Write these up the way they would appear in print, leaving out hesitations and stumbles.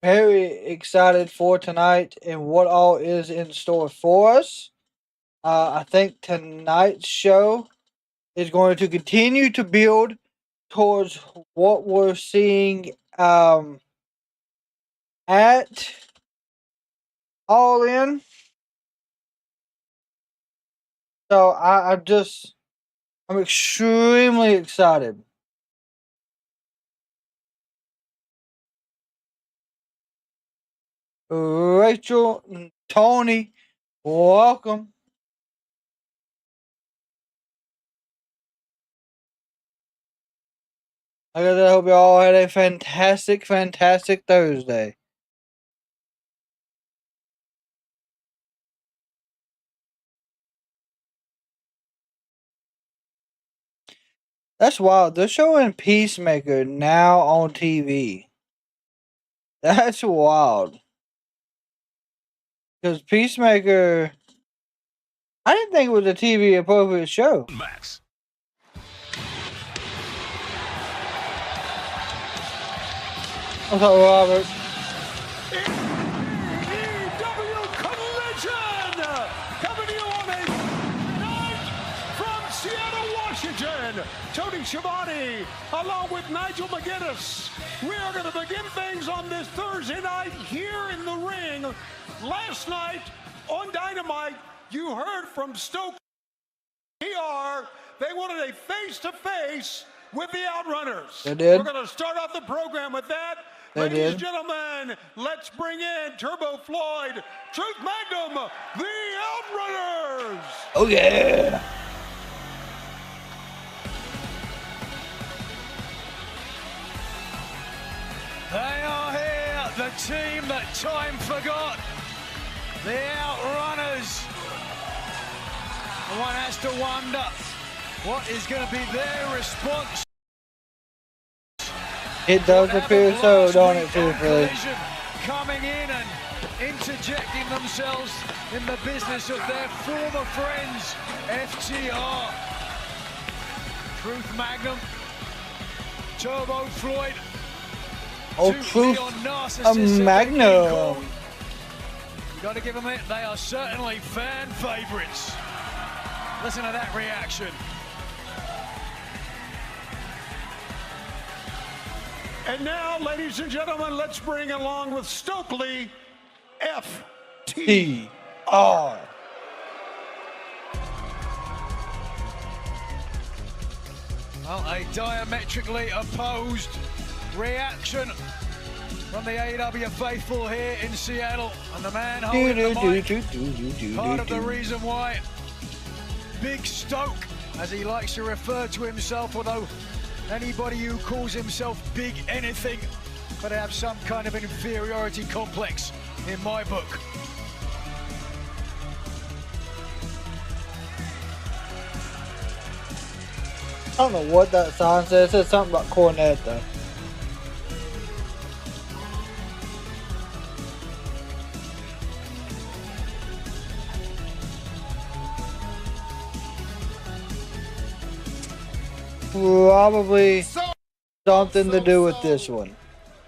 very excited for tonight and what all is in store for us. I think tonight's show is going to continue to build towards what we're seeing at All In. So I'm extremely excited. Rachel and Tony, welcome. I hope you all had a fantastic Thursday. That's wild. They're showing Peacemaker now on TV. That's wild. Because Peacemaker, I didn't think it was a TV appropriate show. Max. What's up, Robert? AEW Collision! Coming to you on a night from Seattle, Washington. Tony Schiavone, along with Nigel McGuinness. We are going to begin things on this Thursday night here in the ring. Last night on Dynamite, you heard from Stoke PR. They wanted a face-to-face with the Outrunners. They did. We're going to start off the program with that. They Ladies did. and gentlemen, let's bring in Turbo Floyd, Truth Magnum, the Outrunners. Oh, yeah. They are here, the team that time forgot. The Outrunners. One has to wonder, what is going to be their response? It does appear so, don't it, truthfully? Coming in and interjecting themselves in the business of their former friends, FTR. Truth Magnum, Turbo Floyd. Oh, Truth Magnum. You got to give them it. They are certainly fan favorites. Listen to that reaction. And now, ladies and gentlemen, let's bring along with Stokely, FTR. T-R. Well, a diametrically opposed reaction from the AEW faithful here in Seattle. And the man holding the mic, part of the reason why Big Stoke, as he likes to refer to himself, although anybody who calls himself big anything better have some kind of inferiority complex in my book. I don't know what that sign says. It says something about cornet, though. Probably something to do with this one.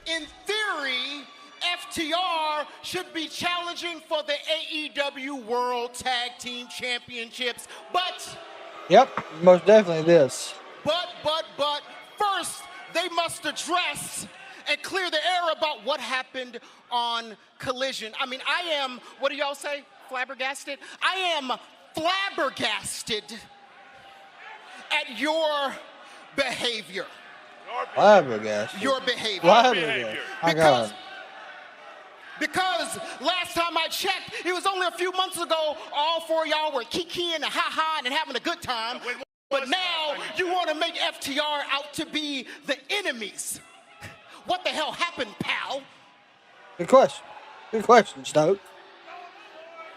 In theory, FTR should be challenging for the AEW World Tag Team Championships, but Yep, most definitely this. But first, they must address and clear the air about what happened on Collision. I mean, I am, what do y'all say, flabbergasted? I am flabbergasted at your behavior. Flabbergasted. Your behavior. Flabbergasted. My God. Because last time I checked, it was only a few months ago, all four of y'all were kikiing and ha-haing and having a good time. But now you want to make FTR out to be the enemies. What the hell happened, pal? Good question. Good question, Stoke.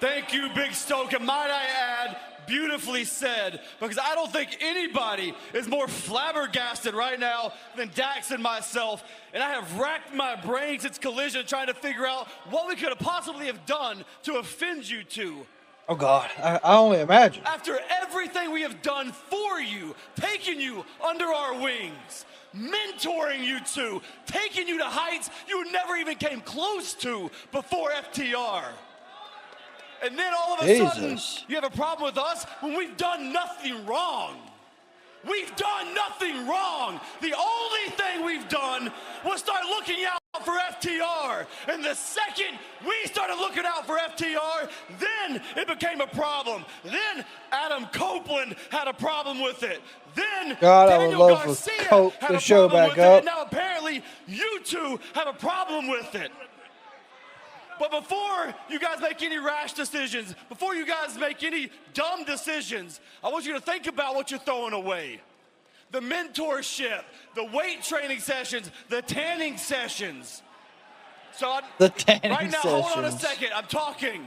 Thank you, Big Stoke, and might I add, beautifully said, because I don't think anybody is more flabbergasted right now than Dax and myself, and I have racked my brain since Collision trying to figure out what we could have possibly have done to offend you two. Oh, God. I only imagine. After everything we have done for you, taking you under our wings, mentoring you two, taking you to heights you never even came close to before FTR. And then all of a sudden, you have a problem with us when we've done nothing wrong. We've done nothing wrong. The only thing we've done was start looking out for FTR. And the second we started looking out for FTR, then it became a problem. Then Adam Copeland had a problem with it. Then Daniel Garcia had a problem with it. And now apparently you two have a problem with it. But before you guys make any rash decisions, before you guys make any dumb decisions, I want you to think about what you're throwing away. The mentorship, the weight training sessions, the tanning sessions. So right now, hold on a second. I'm talking.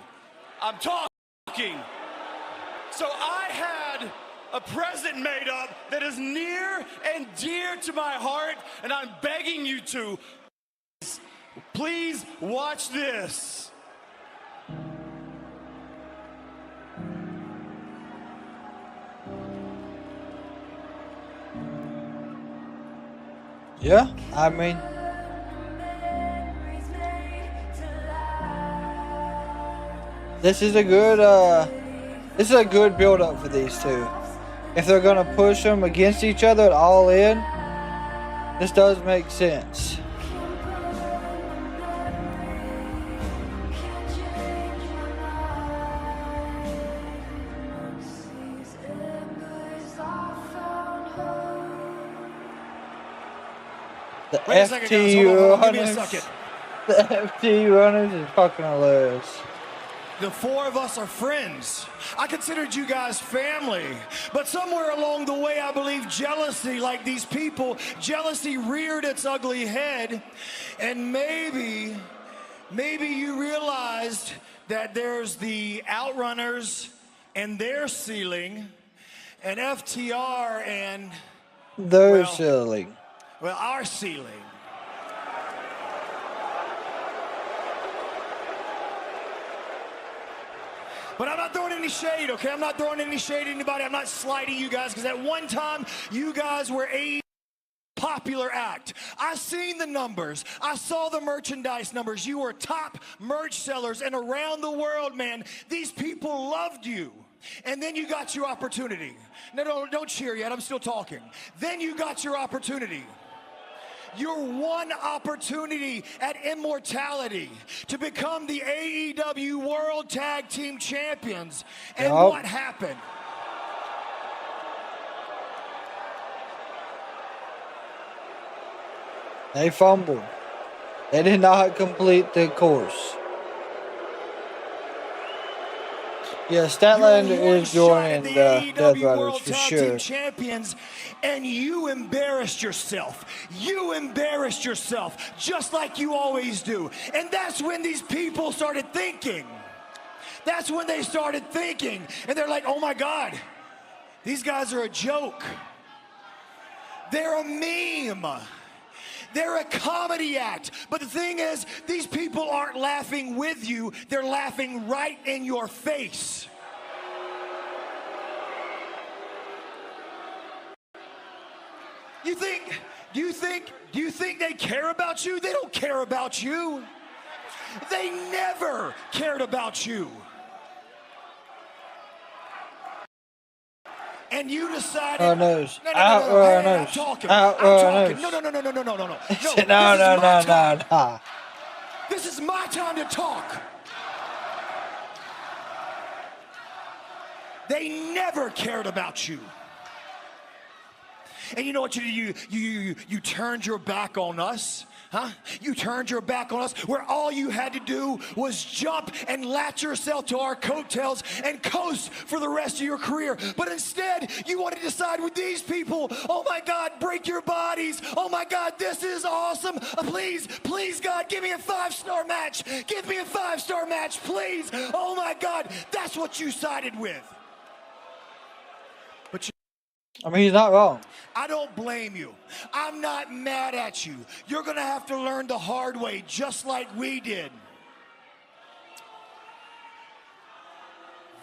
So I had a present made up that is near and dear to my heart, and I'm begging you to. Please watch this. Yeah, I mean, this is a good build up for these two. If they're gonna push them against each other at All In, this does make sense. The FT runners is fucking hilarious. The four of us are friends. I considered you guys family. But somewhere along the way, I believe jealousy, like these people, jealousy reared its ugly head. And maybe you realized that there's the Outrunners and their ceiling, and FTR and their ceiling. Well, our ceiling. But I'm not throwing any shade, okay? I'm not throwing any shade at anybody. I'm not slighting you guys, because at one time, you guys were a popular act. I seen the numbers. I saw the merchandise numbers. You were top merch sellers, and around the world, man, these people loved you. And then you got your opportunity. No, don't cheer yet. I'm still talking. Then you got your opportunity. Your one opportunity at immortality to become the AEW World Tag Team Champions. And what happened? They fumbled. They did not complete the course. Yeah, Statlander is joining the Death Riders for sure. Champions, and you embarrassed yourself. You embarrassed yourself, just like you always do. And that's when these people started thinking. That's when they started thinking. And they're like, oh my God, these guys are a joke. They're a meme. They're a comedy act. But the thing is, these people aren't laughing with you. They're laughing right in your face. Do you think they care about you? They don't care about you. They never cared about you. And you decided. Outrunners. No. Outrunners. Hey, I'm talking. Outrunners. No. This is my time to talk. They never cared about you. And you know what you did? You turned your back on us. Huh? You turned your back on us, where all you had to do was jump and latch yourself to our coattails and coast for the rest of your career. But instead, you wanted to decide with these people, oh my God, break your bodies. Oh my God, this is awesome. Please, God, give me a 5-star match. Give me a 5-star match, please. Oh my God, that's what you sided with. But I mean, he's not wrong. I don't blame you. I'm not mad at you. You're going to have to learn the hard way, just like we did.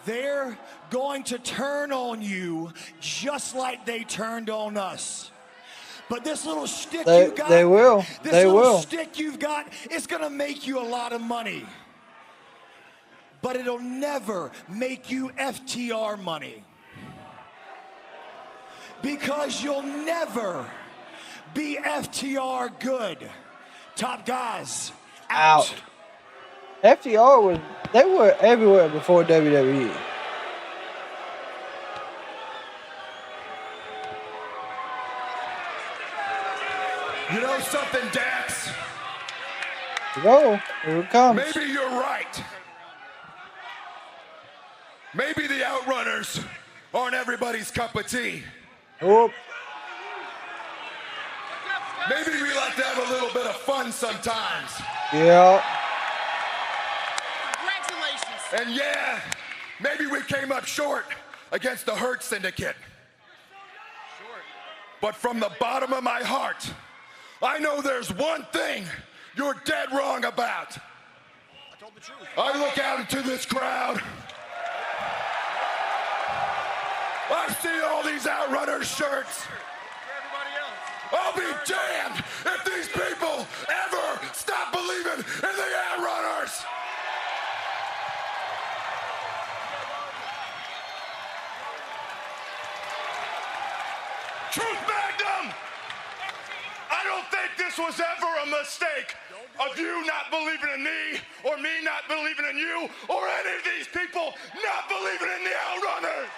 they're going to turn on you just like they turned on us. But this little stick you got, they will. This they little will. stick you've got, it's gonna make you a lot of money. But it'll never make you FTR money. Because you'll never be FTR good. Top guys, out. FTR they were everywhere before WWE. You know something, Dax? Go. Here it comes. Maybe you're right. Maybe the Outrunners aren't everybody's cup of tea. Whoop. Maybe we like to have a little bit of fun sometimes. Yeah. Congratulations. And yeah, maybe we came up short against the Hurt Syndicate. But from the bottom of my heart, I know there's one thing you're dead wrong about. I told the truth. I look out into this crowd. I see all these Outrunners shirts. I'll be damned if these people ever stop believing in the Outrunners. Truth Magnum! I don't think this was ever a mistake of you not believing in me, or me not believing in you, or any of these people not believing in the Outrunners.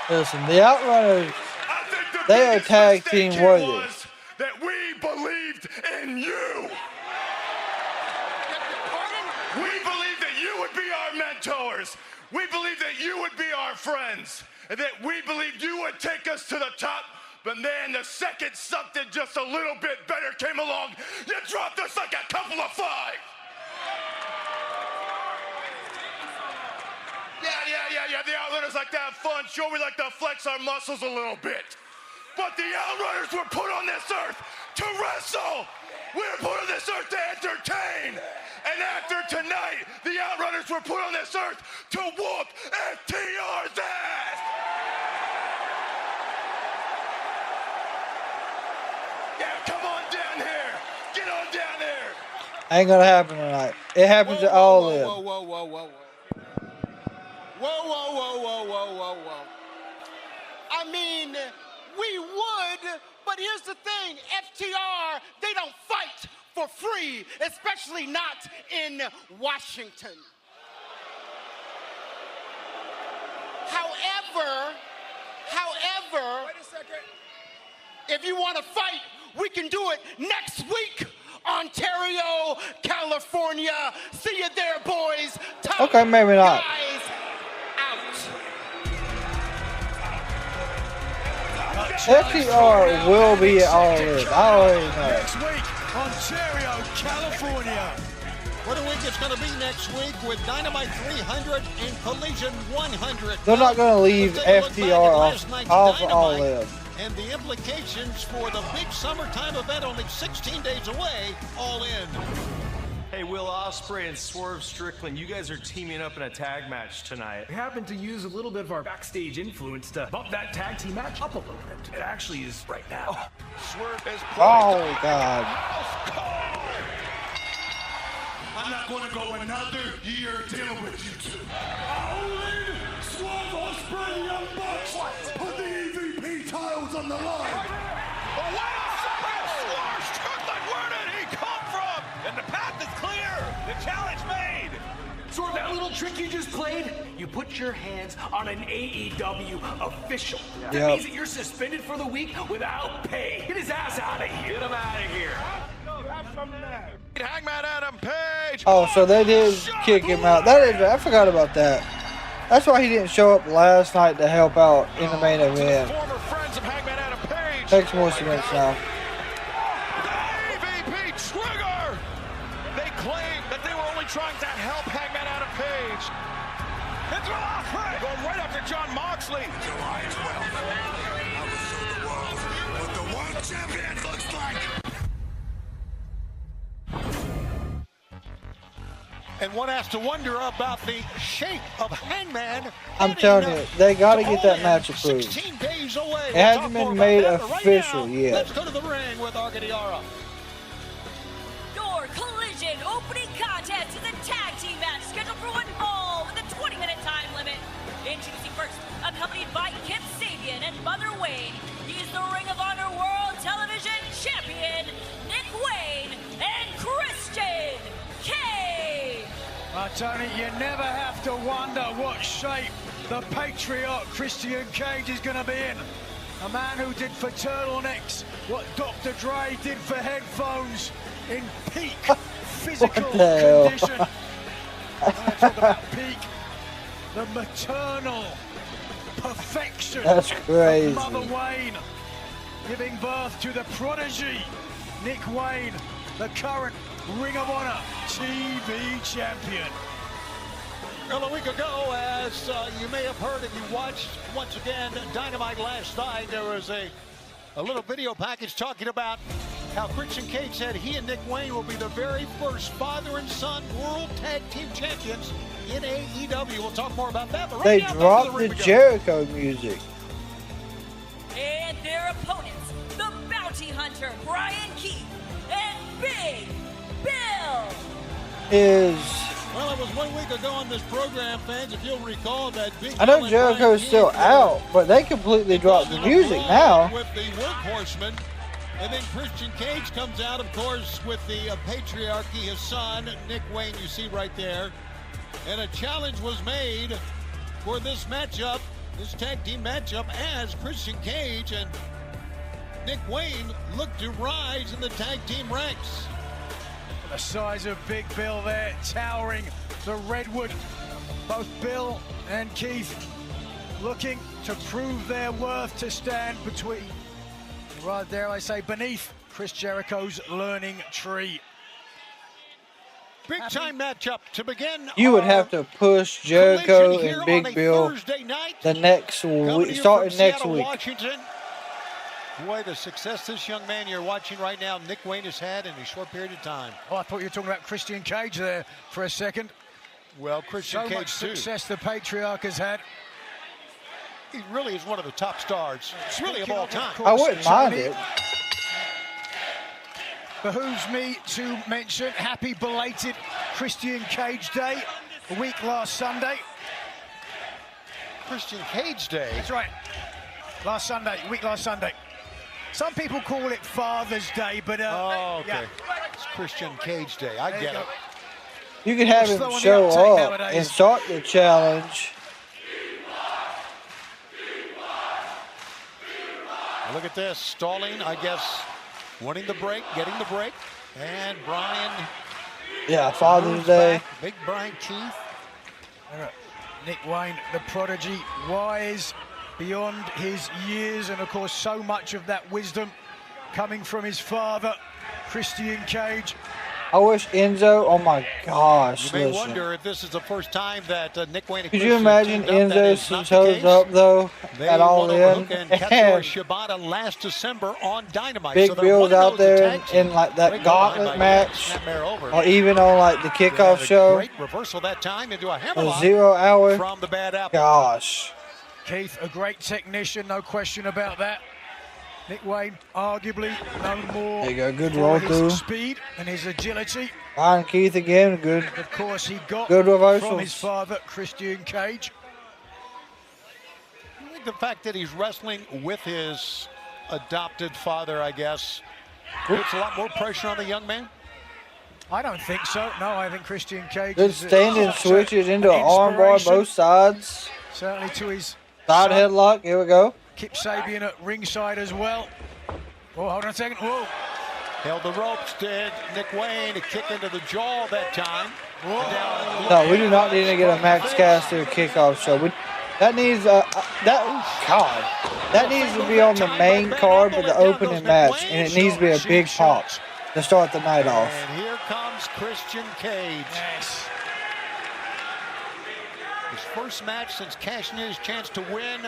Listen, the Outrunners, they are tag team worthy. That we believed in you. We believed that you would be our mentors. We believed that you would be our friends. And that we believed you would take us to the top. But then the second something just a little bit better came along, you dropped us like a couple of five. Yeah. The Outrunners like to have fun. Sure, we like to flex our muscles a little bit. But the Outrunners were put on this earth to wrestle. We were put on this earth to entertain. And after tonight, the Outrunners were put on this earth to whoop FTR's ass. Yeah, come on down here. Get on down here. Ain't gonna happen tonight. It happens to all of them. Whoa. I mean, we would, but here's the thing. FTR, they don't fight for free, especially not in Washington. However, wait a second. If you want to fight, we can do it next week. Ontario, California. See you there, boys. Top Okay, maybe not. Guys out. FTR will be at all in. I already know. Next week, Ontario, California. What a week it's going to be next week with Dynamite 300 and Collision 100. They're not going to leave FTR off all in. And the implications for the big summertime event only 16 days away, All In. Hey, Will Ospreay and Swerve Strickland, you guys are teaming up in a tag match tonight. We happened to use a little bit of our backstage influence to bump that tag team match up a little bit. It actually is right now. Oh, Swerve is Oh, God. I'm not going to go another year dealing with you two. All in, Swerve Ospreay, Young Bucks, put the EVP titles on the line. Oh, wow! Strickland, where did he come from? And the path is clear. The challenge made. Sort of that little trick you just played, you put your hands on an AEW official. That means that you're suspended for the week without pay. Get his ass out of here. Get him out of here. Hangman Adam Page. Oh, so they did kick him out. I forgot about that. That's why he didn't show up last night to help out in the main event. Former friends of Hangman Adam Page. Makes more sense now. AVP Trigger. They claim that they were only trying to help Hangman Adam Page. It's Ospreay going right after John Moxley. July 12th, I will show the world what the world champion looks like. And one has to wonder about the shape of Hangman. I'm telling you, they got to get that match approved. 16 days away. It hasn't been made official yet. Let's go to the ring with Argadiara. Your Collision opening contest is a tag team match scheduled for 1 fall with a 20-minute time limit. Introducing first, accompanied by Kip Sabian and Mother Wayne, he's the Ring of Honor World Television Champion, Nick Wayne and Christian Cage. Tony, you never have to wonder what shape the patriarch Christian Cage is going to be in. A man who did for turtlenecks what Dr. Dre did for headphones in peak physical condition. When I talk about peak, the maternal perfection That's crazy. of Mother Wayne, giving birth to the prodigy, Nick Wayne, the current Ring of Honor TV champion. Well, a week ago, as you may have heard if you watched, once again, Dynamite last night, there was a little video package talking about how Christian Cage said he and Nick Wayne will be the very first father and son world tag team champions in AEW. We'll talk more about that. But They right now, dropped the Jericho music. And their opponents, the bounty hunter Bryan Keith and Big Bill. Well, it was 1 week ago on this program, fans, if you'll recall that I know Jericho's still out, but they completely dropped the music now. With the Workhorsemen. And then Christian Cage comes out, of course, with the patriarchy, his son, Nick Wayne, you see right there. And a challenge was made for this matchup, this tag team matchup, as Christian Cage and Nick Wayne look to rise in the tag team ranks. The size of Big Bill there, towering the redwood. Both Bill and Keith looking to prove their worth, to stand between, right dare I say, beneath Chris Jericho's learning tree. Big time matchup to begin. You would have to push Jericho and Big Bill the next week, starting next week. Washington. Boy, the success this young man you're watching right now, Nick Wayne, has had in a short period of time. Oh, I thought you were talking about Christian Cage there for a second. Well, Christian Cage, so much success the Patriarch has had. He really is one of the top stars, really, of all time. I wouldn't mind it. Behooves me to mention happy belated Christian Cage Day, a week last Sunday. Christian Cage Day? That's right. Last Sunday, week last Sunday. Some people call it Father's Day, but oh, okay. Yeah. It's Christian Cage Day. I get it. You can have him show up and start the challenge. Look at this, stalling, I guess, wanting the break, getting the break, and Bryan. Yeah, Father's Day. Big Bryan Keith. Nick Wayne, the prodigy, wise beyond his years, and of course so much of that wisdom coming from his father, Christian Cage. I wish Enzo, oh my gosh, You may listen. wonder if this is the first time that Nick Wayne and Could you Christian imagine teamed up. That Enzo is not the shows case. up though They at All won In, over Hook and Hechicero and Shibata last December on Dynamite. Big So they're Bill's 1-0 out as a there tag team. in like They that go gauntlet behind match, Snapmare over. or even on like the They had kickoff a show, Great reversal that time into a a hammerlock 0 hour. from the Bad Apple. Gosh. Keith, a great technician, no question about that. Nick Wayne, arguably known more There you go, good for roll his through. speed and his agility. Bryan Keith again, good. Of course, he got Good reversals. from his father, Christian Cage. I think the fact that he's wrestling with his adopted father, I guess, puts a lot more pressure on the young man. I don't think so. No, I think Christian Cage Good is standing switches into an armbar inspiration, both sides. certainly to his Side son, headlock, here we go. Kip Sabian at ringside as well. Oh, hold on a second. Whoa. Held the ropes, did Nick Wayne, a kick into the jaw that time. No, we do not need to get a Max Caster kickoff show. That needs that needs to be on the main card for the opening match, and it needs to be a big pop to start the night off. And here comes Christian Cage. Yes. His first match since cashing in his chance to win.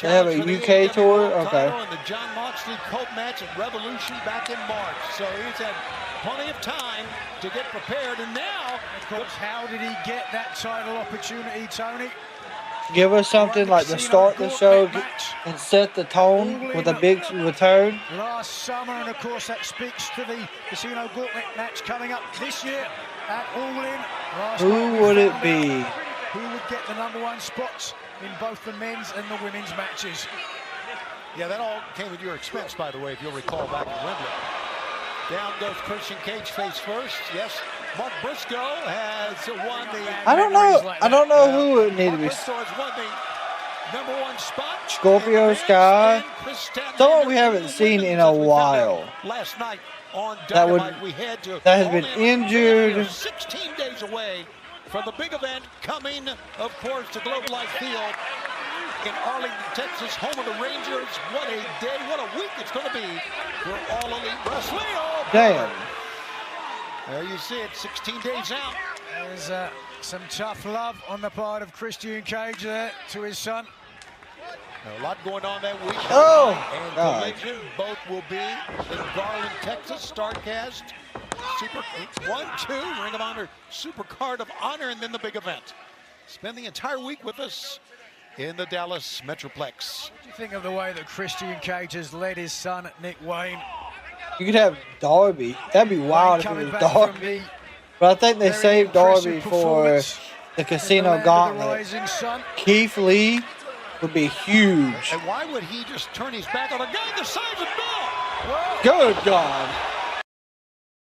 They have a UK tour? Okay. And the John Moxley Colt match at Revolution back in March. So he's had plenty of time to get prepared. And now, of course, how did he get that title opportunity, Tony? Give us something like to start the show and set the tone with a big return. Last summer, and of course that speaks to the Casino Gauntlet match coming up this year at All In. Who would it be? Who would get the #1 spots in both the men's and the women's matches? Yeah, that all came at your expense, by the way, if you'll recall back at Wembley. Down goes Christian Cage face first. Yes, Mark Briscoe has won the... I don't know who it needed to be. Briscoe has won the #1 spot. Scorpio Sky. Someone we haven't seen in a while. Last night on Dynamite, we had to... That has been injured. 16 days away from the big event coming, of course, to Globe Life Field in Arlington, Texas, home of the Rangers. What a day, what a week it's going to be for All Elite Wrestling. Oh, damn. There you see it, 16 days out. There's some tough love on the part of Christian Cage there to his son. A lot going on that week. Oh, and Collision, both will be in Garland, Texas. Starcast, Super 1-2, Ring of Honor, Super Card of Honor, and then the big event. Spend the entire week with us in the Dallas Metroplex. What do you think of the way that Christian Cage has led his son, Nick Wayne? You could have Darby. That'd be wild if it was Darby. But I think they saved Darby for the Casino Gauntlet. Keith Lee would be huge. And why would he just turn his back on a guy the size of Bill? Good God.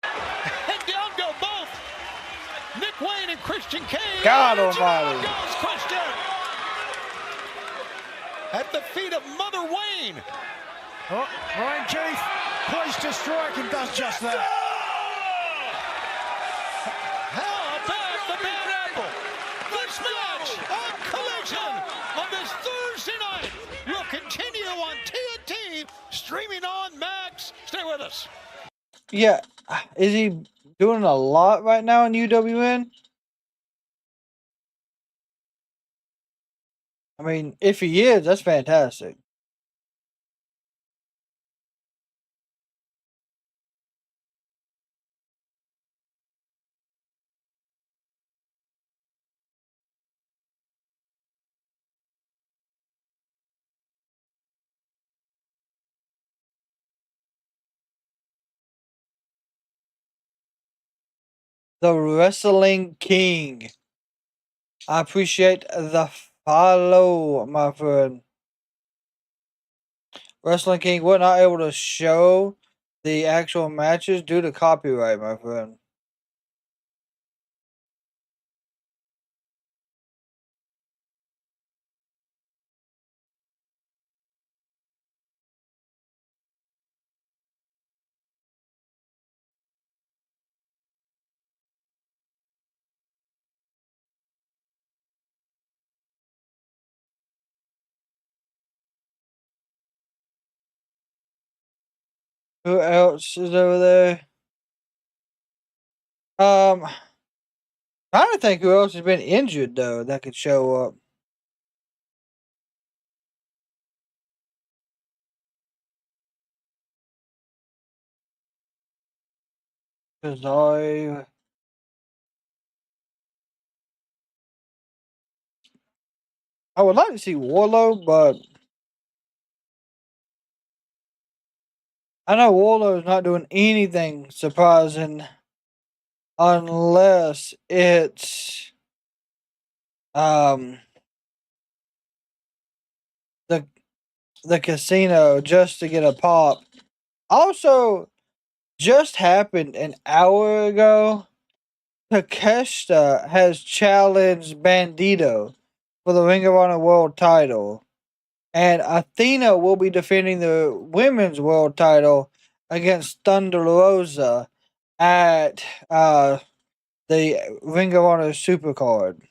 And down go both Nick Wayne and Christian Cage. God almighty. Down goes Christian. At the feet of Mother Wayne. Oh, Bryan Keith poised to strike and does just that. How about the Bad Apple? This match on Collision on this Thursday night will continue on TNT, streaming on Max. Stay with us. Yeah, is he doing a lot right now in UWN? I mean, if he is, that's fantastic. The Wrestling King. I appreciate the follow, my friend. Wrestling King, we're not able to show the actual matches due to copyright, my friend. Who else is over there? Trying to think who else has been injured though that could show up. Cause I would like to see Warlow, but I know Warlow's not doing anything surprising unless it's the casino just to get a pop. Also, just happened an hour ago. Takeshita has challenged Bandito for the Ring of Honor World Title. And Athena will be defending the Women's World Title against Thunder Rosa at the Ring of Honor Supercard.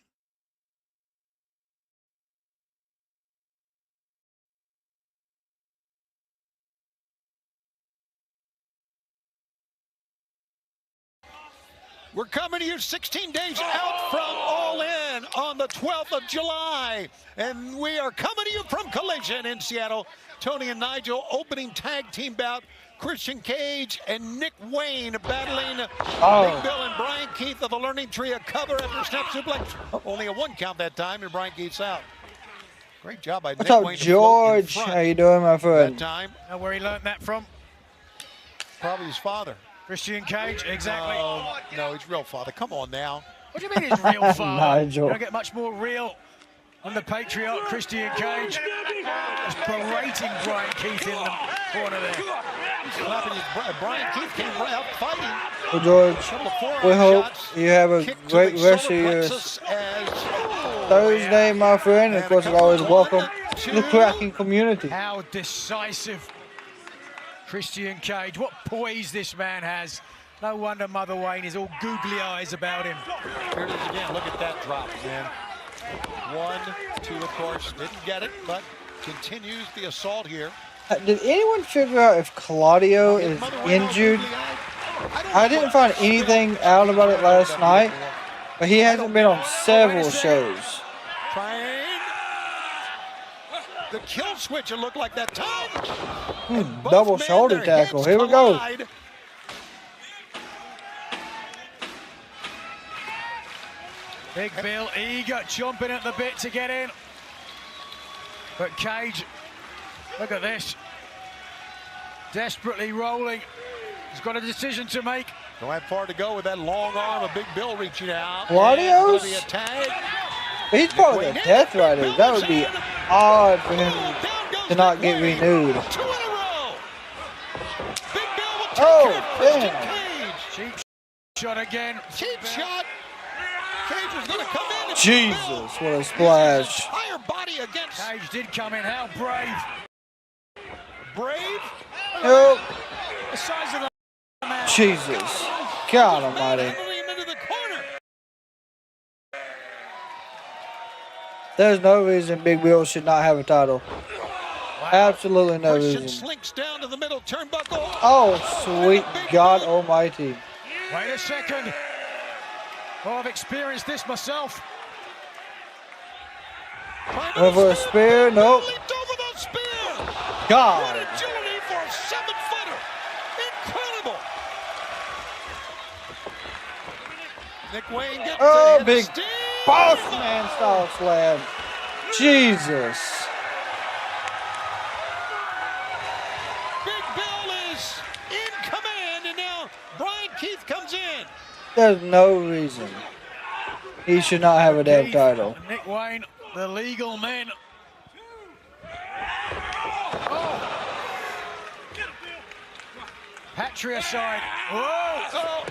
We're coming to you 16 days out from All In on the 12th of July. And we are coming to you from Collision in Seattle. Tony and Nigel opening tag team bout Christian Cage and Nick Wayne battling Oh. Big Bill and Bryan Keith of the Learning Tree. A cover after snap suplex. Only a 1 count that time, and Bryan Keith's out. Great job by What's Nick up, Wayne to float in George? front How you doing, my that friend? time. Know where he learned that from? Probably his father. Christian Cage, exactly. No, his real father. Come on now. What do you mean his real father? Nigel. You don't get much more real than the patriarch Christian Cage. Just berating Bryan Keith in the corner there. Clapping his Bryan Keith came right out fighting. Well, George, we hope you have a Kick to great the rest of solar your plexus as Thursday, my friend. And of course, as always, welcome to the Kraken community. How decisive Christian Cage. What poise this man has. No wonder Mother Wayne is all googly eyes about him. Here it is again. Look at that drop, man. 1, 2, of course, didn't get it, but continues the assault here. Did anyone figure out if Claudio is injured? I didn't find anything out about it last night, but he hasn't been on several shows. Trying the kill switch, it looked like that time. Double shoulder tackle. Here we go. Big Bill eager, chomping at the bit to get in. But Cage, look at this. Desperately rolling. He's got a decision to make. Don't have far to go with that long arm of Big Bill reaching out. Claudio's? Be a tag. He's part of the Death Riders. That would be odd for him to not get renewed. 2 in a row. Big Bill will take Oh, care of Christian damn. Cage. Cheap shot again. Cheap shot. Cage was going to come in. And Jesus, what a splash. Higher body against Cage did come in. How brave. Brave. Nope. The size of the man. Jesus. God almighty. Him into the corner. There's no reason Big Bill should not have a title. Absolutely no Christian reason. slinks down to the middle turnbuckle. Oh, sweet God almighty. Wait a second. Oh, I've experienced this myself. Went for a spear. Nope. Leaped over the spear. What God. agility for a 7-footer. Incredible. Nick Wayne gets Oh, to big Sting. boss man style slam. Jesus. Big Bill is in command, and now Bryan Keith comes in. There's no reason he should not have a damn Keith, title. Nick Wayne, the legal men. Oh. Patricide. Whoa.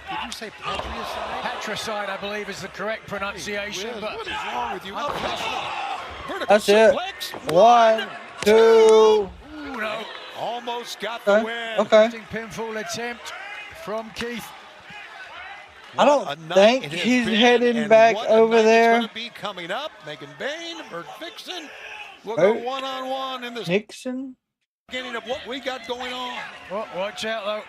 Did you say patricide? Patricide, I believe, is the correct pronunciation. Wiz, But what is wrong with you? Vertical That's it. suplex. 1, 2. Ooh, no. Almost got the win. Okay. Pinfall attempt from Keith. I don't What a night think it has he's been, heading and back what a over night it's there. gonna be coming up. Megan Bain, Bert Vixen. We'll go Bert one-on-one in this Nixon. beginning of what we got going on. Oh, watch out, though.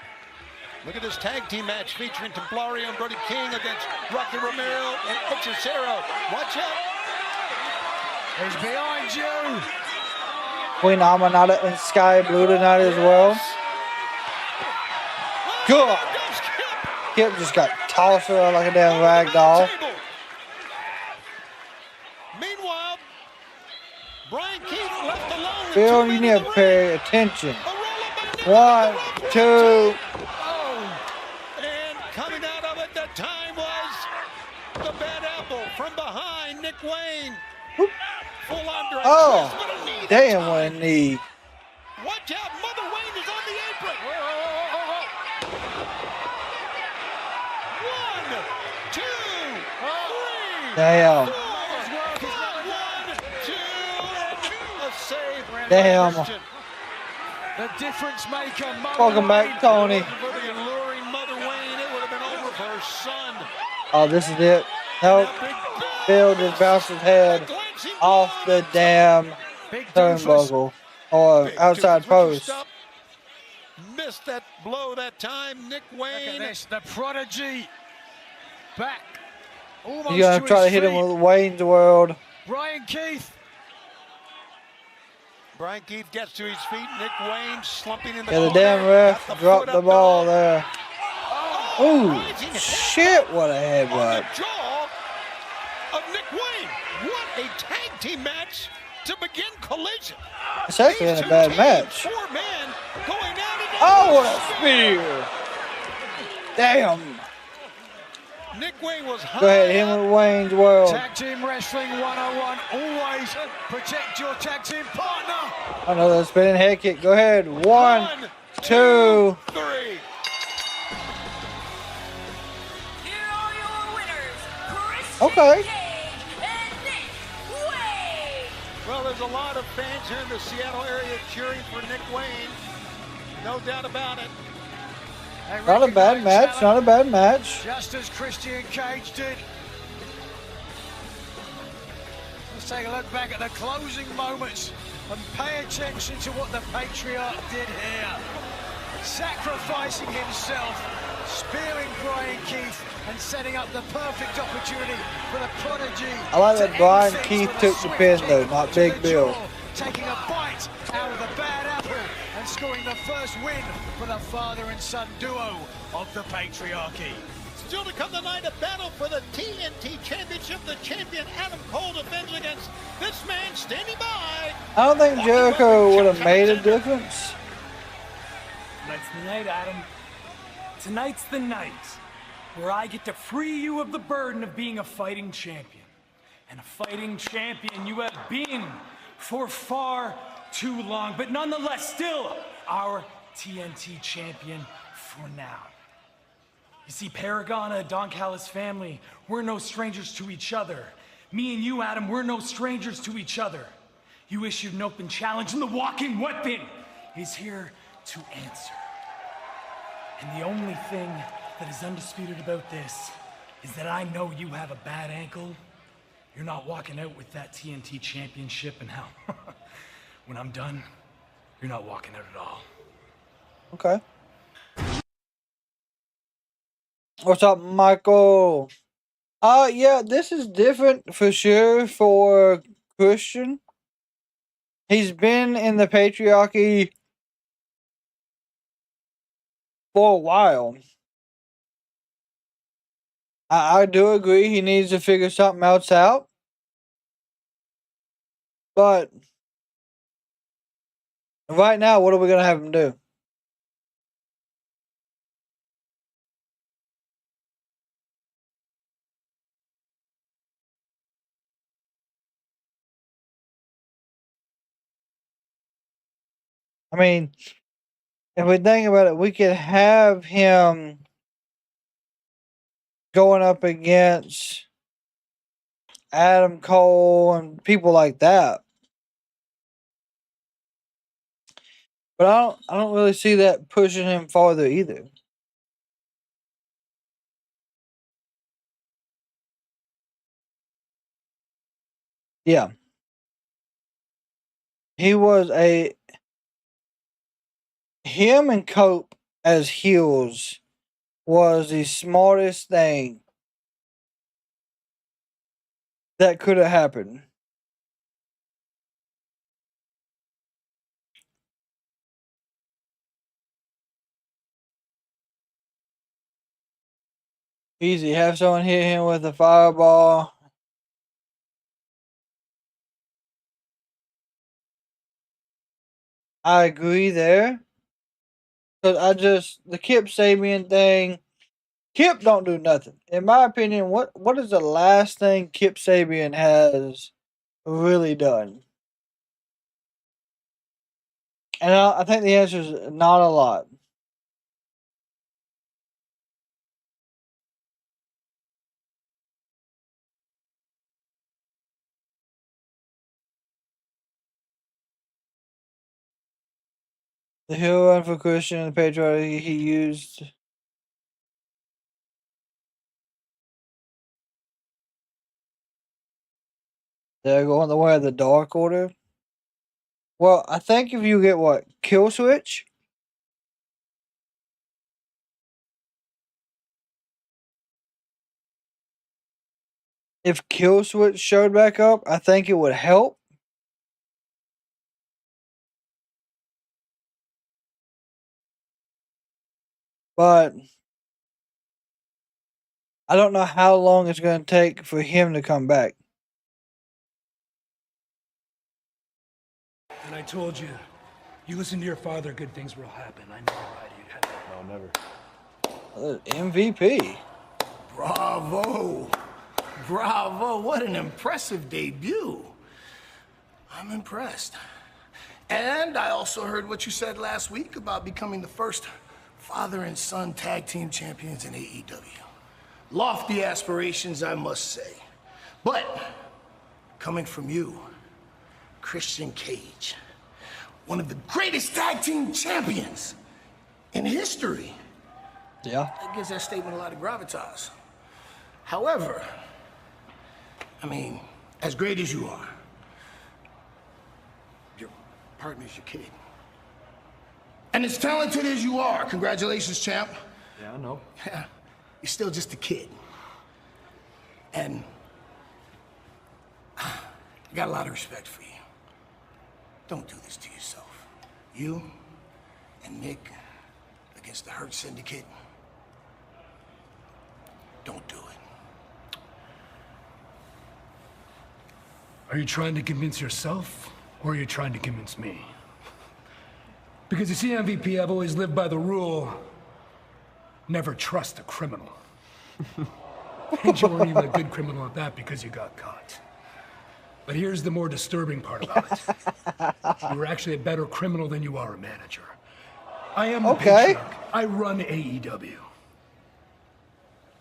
Look at this tag team match featuring Templario and Brody King against Rocky Romero and Hechicero. Watch out. He's behind you. Queen Aminata and Skye Blue tonight as well. Good. Kip just got tossed around like a damn rag doll. Meanwhile, Bryan Keith left alone. Bill, you need to pay attention. 1, 2. And coming out of it, the time was the bad apple from behind Nick Wayne. Whoop. Full on drag. Oh, damn, what a knee. Watch out, Mother Wayne is on the apron. 1, 2, 3. Damn. 1, 2. A save. Damn. Christian. The difference maker. Welcome back, Tony. For the alluring Mother Wayne, it would have been over for her son. Oh, this is it. Nope. Bill just bounced his head off the damn turnbuckle or outside post. Missed that blow that time. Nick Wayne. Look at this, the prodigy back. Almost You're going to try to hit him his feet. with Wayne's World. Bryan Keith. Bryan Keith gets to his feet. Nick Wayne slumping in the Yeah, the corner. damn ref Got the dropped foot the up ball dog. there. Oh, Ooh, rising shit, what a on headbutt. the jaw of Nick Wayne. What a tag team match to begin Collision. It's actually These in a two bad teams, match. 4 men going at it. Oh, what a spear. Damn. Nick Wayne was high. Go ahead, him with Wayne's World. Tag Team Wrestling 101. Always protect your tag team partner. Another spinning head kick. Go ahead. One, two. 3. Here are your winners, Christian Okay. Cage and Nick Wayne. Well, there's a lot of fans here in the Seattle area cheering for Nick Wayne. No doubt about it. They Not a bad recognize match. talent, Not a bad match. just as Christian Cage did. Let's take a look back at the closing moments and pay attention to what the Patriarch did here. Sacrificing himself, spearing Bryan Keith, and setting up the perfect opportunity for the prodigy. I like to that Bryan end Keith things took with a the swift pin, kick though, not to Big the Bill. jaw, taking a bite out of the bad apple and scoring the first win for the father and son duo of the Patriarchy. Still to come tonight, a battle for the TNT Championship. The champion Adam Cole defends against this man standing by. I don't think Jericho would have made a difference. Tonight's the night, Adam. Tonight's the night where I get to free you of the burden of being a fighting champion. And a fighting champion you have been for far too long, but nonetheless still our TNT champion for now. You see, Paragona, Don Callis family, we're no strangers to each other. Me and you, Adam, we're no strangers to each other. You issued an open challenge, and the walking weapon is here to answer. And the only thing that is undisputed about this is that I know you have a bad ankle. You're not walking out with that TNT championship, and hell, when I'm done, you're not walking out at all. Okay. What's up, Michael? Yeah, this is different for sure for Christian. He's been in the Patriarchy for a while. I do agree he needs to figure something else out. But right now, what are we going to have him do? I mean, if we think about it, we could have him going up against Adam Cole and people like that. But I don't really see that pushing him farther either. Yeah. Him and Cope as heels was the smartest thing that could have happened. Easy. Have someone hit him with a fireball. I agree there. Because the Kip Sabian thing, Kip don't do nothing. In my opinion, what is the last thing Kip Sabian has really done? And I think the answer is not a lot. The heel run for Christian and the Patriot he used. They're going the way of the Dark Order. Well, I think if you get what? Kill Switch? If Kill Switch showed back up, I think it would help. but I don't know how long it's going to take for him to come back. And I told you, you listen to your father, good things will happen. I never lied to you. No, never. MVP. Bravo. Bravo. What an impressive debut. I'm impressed. And I also heard what you said last week about becoming the first father and son tag team champions in AEW. Lofty aspirations, I must say. But coming from you, Christian Cage, one of the greatest tag team champions in history. Yeah. That gives that statement a lot of gravitas. However, I mean, as great as you are, your partner's your kid. And as talented as you are, congratulations, champ. Yeah, I know. Yeah, you're still just a kid. And I got a lot of respect for you. Don't do this to yourself. You and Nick against the Hurt Syndicate. Don't do it. Are you trying to convince yourself, or are you trying to convince me? Because you see, MVP, I've always lived by the rule, never trust a criminal. And you weren't even a good criminal at that because you got caught. But here's the more disturbing part about it. You were actually a better criminal than you are a manager. I am the patriarch. I run AEW.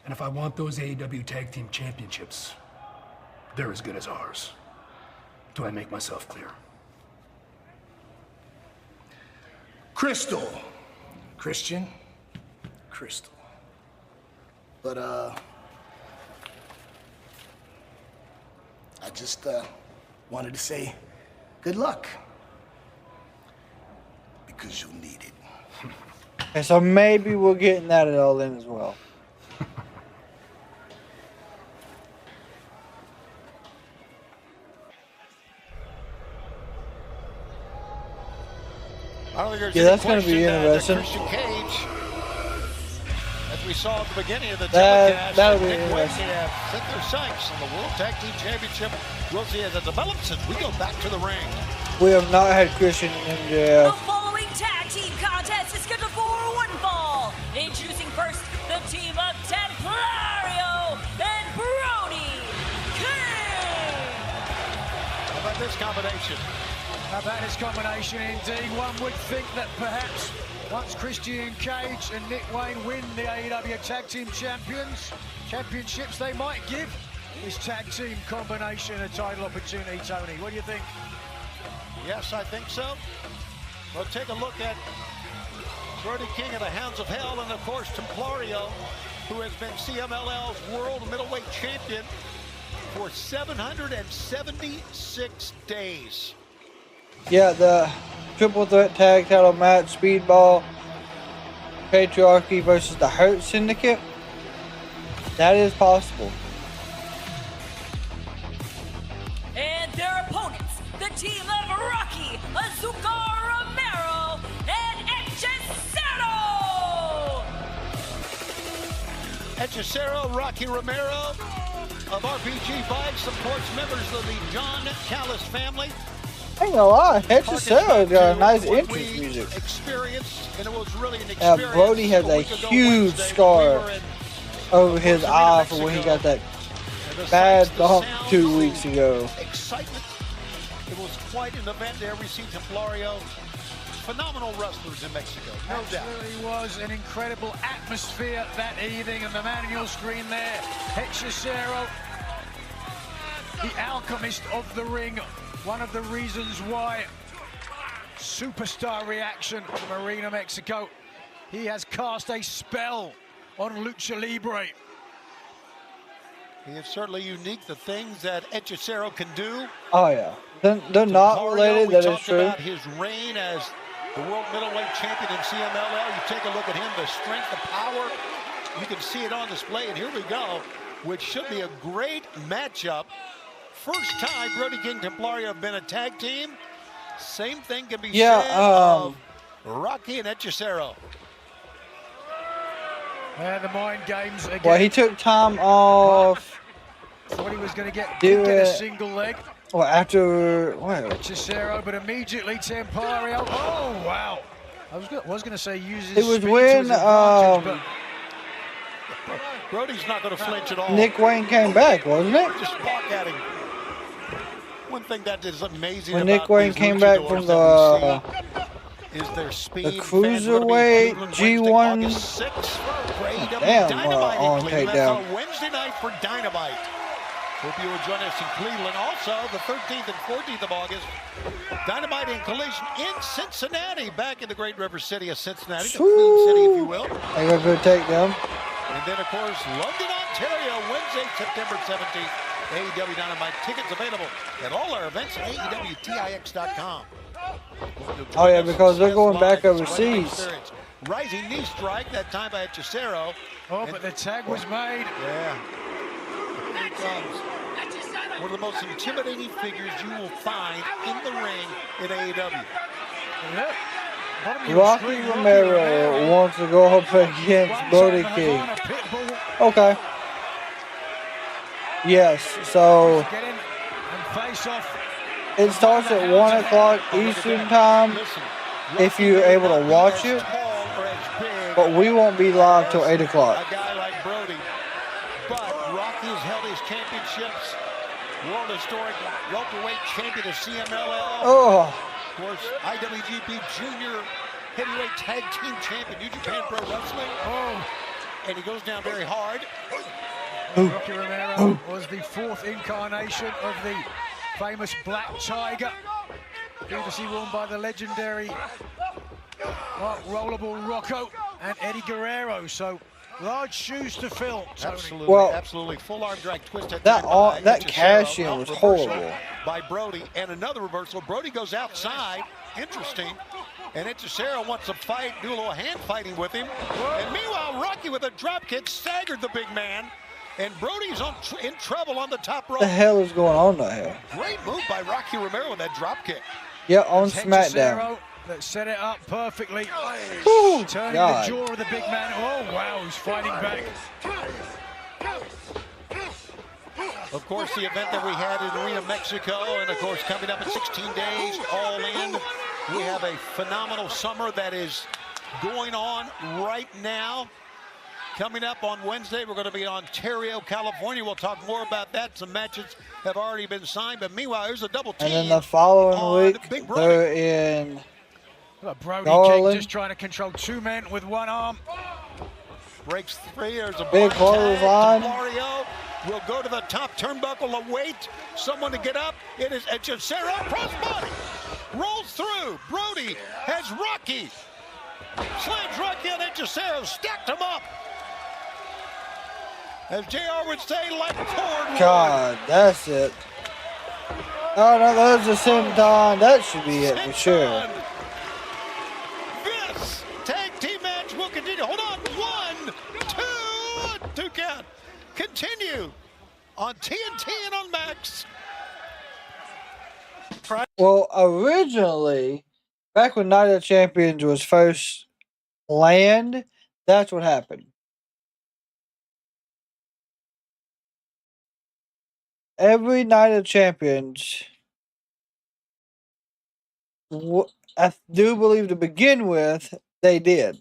And if I want those AEW Tag Team Championships, they're as good as ours. Do I make myself clear? Crystal. Christian. Crystal. But, I just, wanted to say good luck. Because you'll need it. And so maybe we're getting that at All In as well. I don't think there's Yeah, any that's going to be question interesting. that Christian Cage, as we saw at the beginning of the That'll telecast, be Nick Wayne interesting. have set their sights on the World Tag Team Championship. We'll see as it develops as we go back to the ring. We have not had Christian in The MJF. following tag team contest is scheduled for one fall. Introducing first the team of Templario and Brody King. How about this combination? How about this combination indeed? One would think that perhaps once Christian Cage and Nick Wayne win the AEW Tag Team Championships, they might give this tag team combination a title opportunity, Tony. What do you think? Yes, I think so. We'll take a look at Brody King of the Hounds of Hell and, of course, Templario, who has been CMLL's World Middleweight Champion for 776 days. Yeah, the triple threat tag title match, Speedball, Patriarchy versus the Hurt Syndicate. That is possible. And their opponents, the team of Rocky Romero and Hechicero Rocky Romero of RPG Bikes, of course, members of the John Callis family. I ain't gonna lie, Hechicero got a nice entrance music. Experience, and it was really an experience. Brody has a huge scar over his eye for when he got that bad bump 2 weeks ago. Excitement. It was quite an event there. We see Templario. Phenomenal wrestlers in Mexico, no doubt. Absolutely was an incredible atmosphere that evening, and the man on your screen there, Hechicero, the alchemist of the ring. One of the reasons why superstar reaction from Arena Mexico. He has cast a spell on Lucha Libre. He is certainly unique, the things that Hechicero can do. Oh yeah, they're not related, that is true. About his reign as the world middleweight champion in CMLL. You take a look at him, the strength, the power. You can see it on display, and here we go, which should be a great matchup. First time Brody King Templario have been a tag team. Same thing can be said of Rocky and Hechicero. Yeah, the mind games again. Well, he took time off. Thought he was going to get Do a it. single leg. Well, after what? Hechicero, but immediately Templario. Oh wow! I was going to say uses. It was speed when to his advantage, but Brody's not going to flinch at all. Nick Wayne came back, wasn't it? Just walk at him. One thing that is amazing When about Nick Wayne these came back from luchadors that we see is their the speed. cruiserweight G1. Damn, on takedown. That's Wednesday night for Dynamite. Hope you will join us in Cleveland. Also, the 13th and 14th of August, Dynamite and Collision in Cincinnati, back in the great river city of Cincinnati, the Queen City, if you will. I got a good takedown. And then, of course, London, Ontario, Wednesday, September 17th. AEW Dynamite tickets available at all our events at AEWTIX.com. Oh yeah, because they're going back overseas. Rising knee strike, that time by Hechicero. Oh, but the tag was made. Yeah. Here he comes. One of the most intimidating figures you will find in the ring in AEW. Rocky Romero wants to go up against Brody King. Okay. Yes, so it starts at 1 o'clock Eastern time if you're able to watch it, but we won't be live till 8 o'clock. A guy like Brody, but Rocky has held his championships, world historic welterweight champion of CMLL. Oh. Of course, IWGP Junior Heavyweight Tag Team Champion, New Japan Pro Wrestling. Oh, and he goes down very hard. Rocky Romero was the fourth incarnation of the famous Black Tiger, previously worn by the legendary Rollerball Rocco and Eddie Guerrero. So large shoes to fill, Tony. Absolutely, well, absolutely. Full arm drag twist at that cash in was horrible by Brody, and another reversal. Brody goes outside. Interesting. And Hechicero wants to fight, do a little hand fighting with him. And meanwhile, Rocky with a drop kick staggered the big man. And Brody's in trouble on the top rope. What the hell is going on there? Great move by Rocky Romero with that drop kick. Yeah, on SmackDown. That set it up perfectly. Ooh, Turning God. the jaw of the big man. Oh, wow, he's fighting back. Of course, the event that we had in Arena, Mexico, and of course, coming up in 16 days, all in. We have a phenomenal summer that is going on right now. Coming up on Wednesday, we're going to be in Ontario, California. We'll talk more about that. Some matches have already been signed, but meanwhile, there's a double team. And then the following week, they're in Brody King just trying to control two men with one arm. Breaks free. There's a big clothesline. Templario will go to the top turnbuckle, await someone to get up. It is Hechicero, crossbody. Rolls through. Brody has Rocky. Slams Rocky on Hechicero, stacked him up. As JR would say, like forward. God, that's it. Oh no, that was the senton. That should be it for sure. This tag team match will continue. Hold on. 1, 2 count. Continue on TNT and on Max. Well, originally, back when Night of Champions was first planned, that's what happened. Every Night of Champions, I do believe to begin with, they did.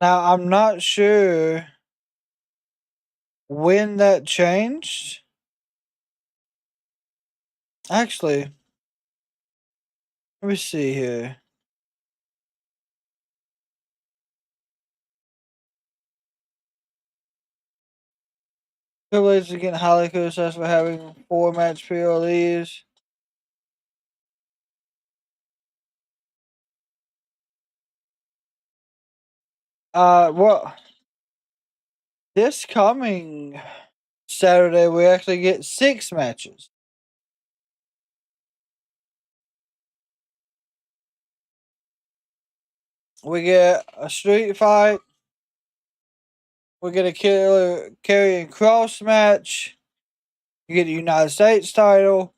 Now, I'm not sure when that changed. Actually, let me see here. Triple H is getting highly criticized for having 4-match PLEs. Well, this coming Saturday, we actually get 6 matches. We get a street fight. We get a Karrion Kross match. You get the United States title.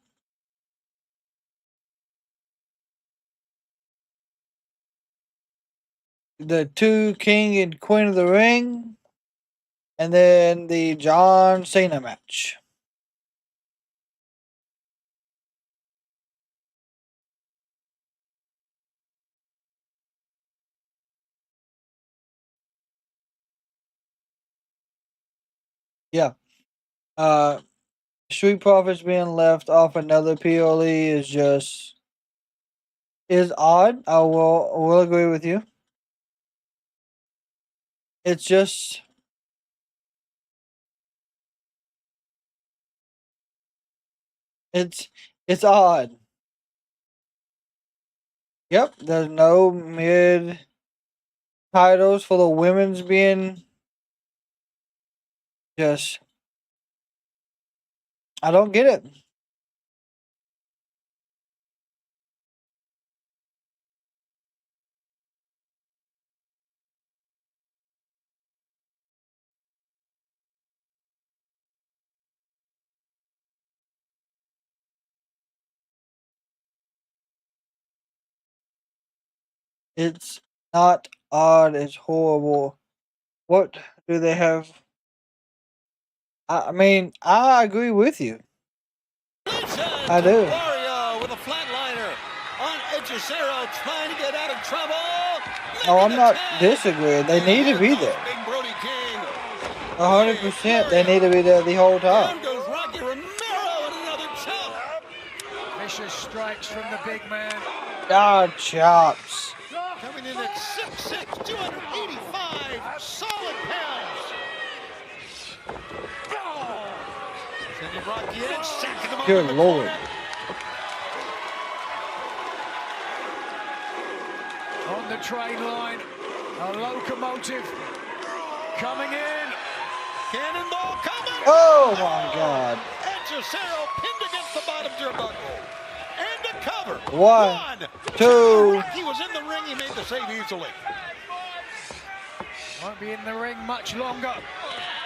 the 2 King and Queen of the Ring, and then the John Cena match. Yeah. Street Profits being left off another PLE is odd. I will agree with you. It's just it's odd. Yep, there's no mid titles for the women's being just I don't get it. It's not odd, it's horrible. What do they have? I mean, I agree with you. I do. Templario with a flatliner on Hechicero trying to get out of trouble. No, I'm not disagreeing. They need to be there. Big Brody King. 100%. They need to be there the whole time. Down goes Rocky Romero and another chop. Vicious strikes from the big man. God, chops. Coming in at 6'6", 285 solid pounds. Sending Rocky in, sacking him Good Lord. On the train line, a locomotive coming in. Cannonball coming. Oh my God. Hechicero pinned against the bottom turnbuckle. And a cover. 1, 2. Rocky was in the ring. He made the save easily. Won't be in the ring much longer.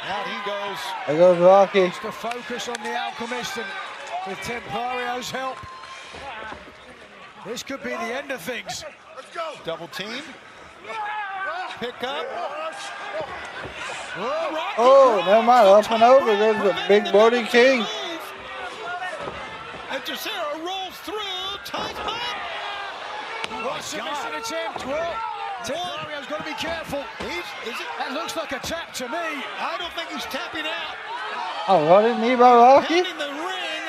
Out he goes. There goes Rocky. Just to focus on the Alchemist and with Templario's help. This could be the end of things. Let's go. Double team. Pick up. Oh, never mind. Up and over goes the big Brody King. Hechicero rolls through. Ties up. Submission attempt. Well, Tempario's got to be careful. That looks like a tap to me. I don't think he's tapping out. Oh, running knee by Rocky? In the ring.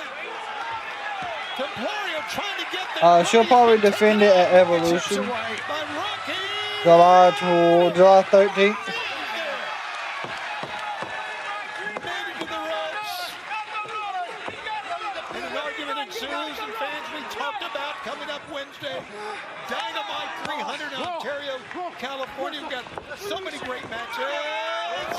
Templario trying to get the She'll probably defend it at Evolution. July 13th. Coming up Wednesday, Dynamite 300 in Ontario, California. We've got so many great matches.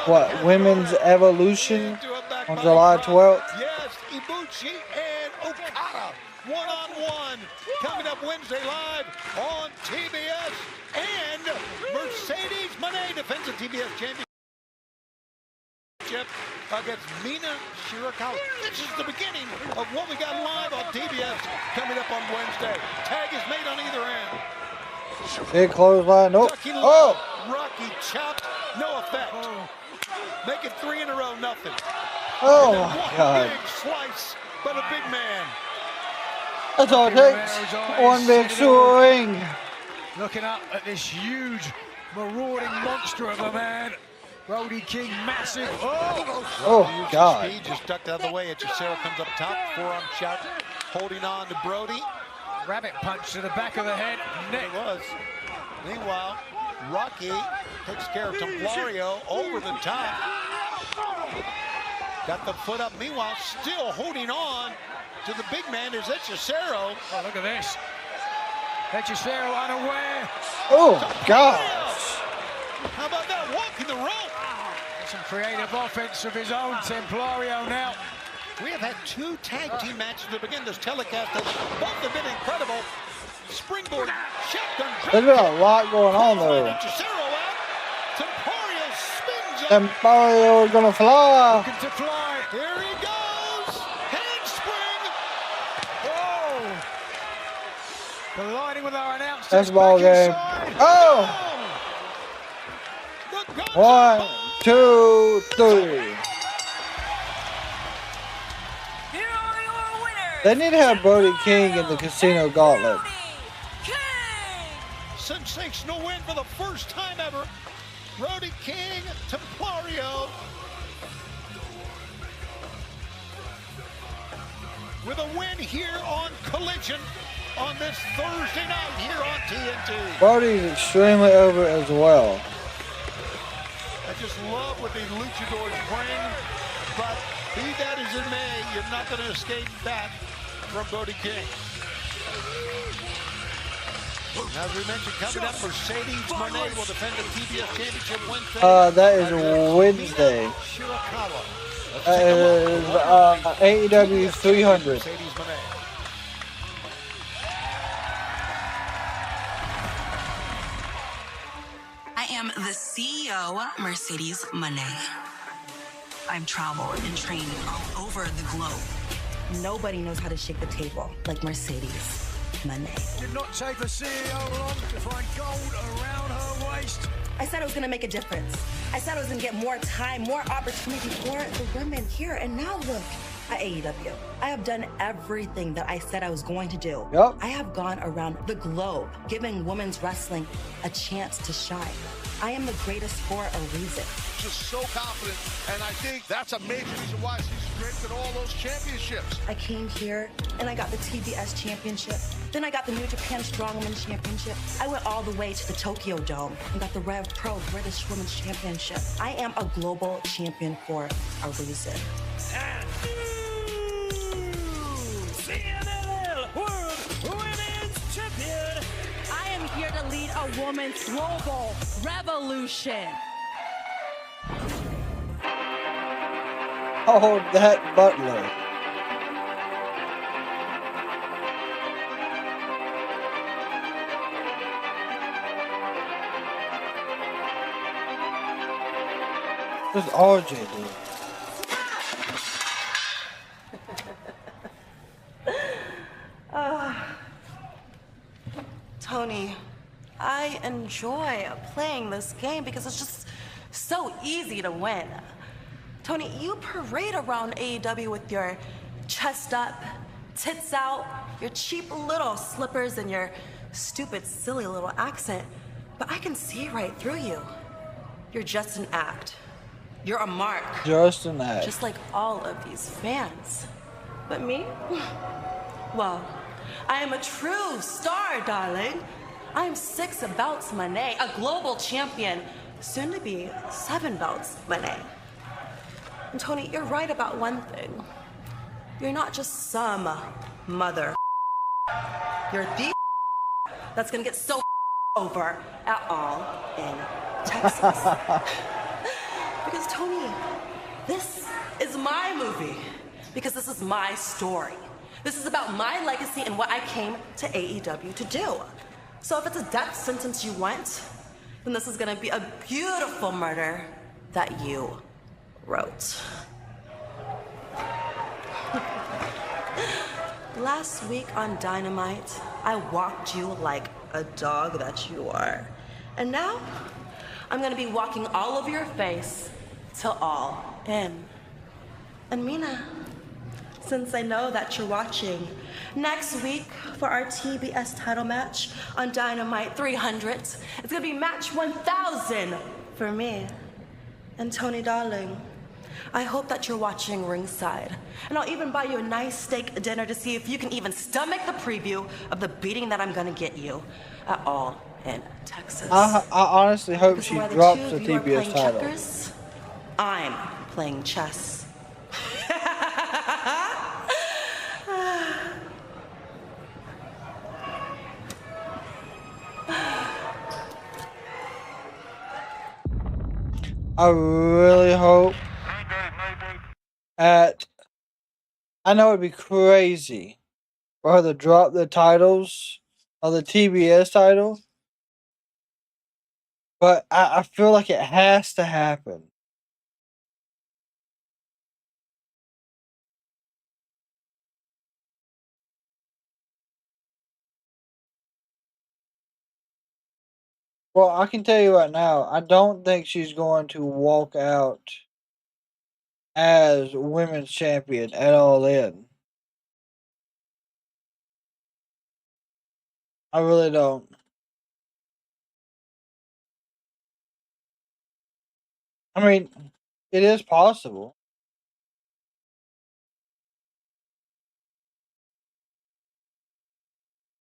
What, Women's Evolution on July 12th? Yes, Ibushi and Okada, one-on-one. Coming up Wednesday live on TBS. And Mercedes Moné defends the TBS championship against Mina Shirakawa. This is the beginning of what we got live on TBS coming up on Wednesday. Tag is made on either end. Big clothesline. Nope. Oh! Rocky chopped. No effect. Make it 3 in a row. Nothing. Oh my God. Big slice, but a big man. That's all it takes. One big sewer ring. Looking up at this huge, marauding monster of a man. Brody King, massive. Oh God. Speed just ducked out of the way. Hechicero comes up top. Forearm shot. Holding on to Brody. Rabbit punch to the back of the head. Nick. It was. Meanwhile, Rocky takes care of Templario over the top. Got the foot up. Meanwhile, still holding on to the big man is Hechicero. Oh, look at this. Hechicero unaware. Oh, gosh. How about that? Walking the rope. Some creative offense of his own, Templario now. We have had 2 tag team matches to begin this telecast. Both have been incredible. Springboard, shotgun. There's been a lot going on though. Templario spins up. Templario is gonna fly. Looking to fly. Here he goes. Handspring. Whoa. Colliding with our announcers. That's ball game. Oh! 1, 2, 3. They need to have Brody King in the Casino Gauntlet. Sensational win for the first time ever. Brody King Templario with a win here on Collision on this Thursday night here on TNT. Brody's extremely over as well. I just love what these luchadors bring, but be that as it may, you're not going to escape that from Brody King. As we mentioned, coming up, Mercedes Moné will defend the TBS Championship Wednesday. That is Wednesday. That is AEW 300. I am the CEO, Mercedes Moné. I've traveled and trained all over the globe. Nobody knows how to shake the table like Mercedes Moné. Did not take the CEO long to find gold around her waist. I said I was gonna make a difference. I said I was gonna get more time, more opportunity for the women here. And now look, at AEW, I have done everything that I said I was going to do. Yep. I have gone around the globe, giving women's wrestling a chance to shine. I am the greatest for a reason. Just so confident, and I think that's a major reason why she's strengthened all those championships. I came here and I got the TBS Championship. Then I got the New Japan Strongman Championship. I went all the way to the Tokyo Dome and got the Rev Pro British Women's Championship. I am a global champion for a reason. And CMLL World Women's Champion. I am here to lead a woman's global revolution. Oh, that Butler. What's RJ doing? Tony, I enjoy playing this game because it's just so easy to win. Tony, you parade around AEW with your chest up, tits out, your cheap little slippers, and your stupid, silly little accent. But I can see right through you. You're just an act. You're a mark. Just an act. Just like all of these fans. But me? Well, I am a true star, darling. I am 6 belts Moné, a global champion, soon to be 7 belts Moné. And Tony, you're right about one thing. You're not just some mother. You're the that's gonna get so over at all in Texas. Because Tony, this is my movie. Because this is my story. This is about my legacy and what I came to AEW to do. So if it's a death sentence you want, then this is gonna be a beautiful murder that you wrote. Last week on Dynamite, I walked you like a dog that you are. And now, I'm gonna be walking all over your face till all in. And Mina, since I know that you're watching, next week for our TBS title match on Dynamite 300, it's gonna be match 1000 for me. And Tony, darling, I hope that you're watching ringside. And I'll even buy you a nice steak dinner to see if you can even stomach the preview of the beating that I'm gonna get you at All in Texas. I honestly hope Because she while drops two the of you are TBS playing title. checkers, I'm playing chess. I really hope I know it'd be crazy for her to drop the titles of the TBS title, but I feel like it has to happen. Well, I can tell you right now, I don't think she's going to walk out as women's champion at All In. I really don't. I mean, it is possible.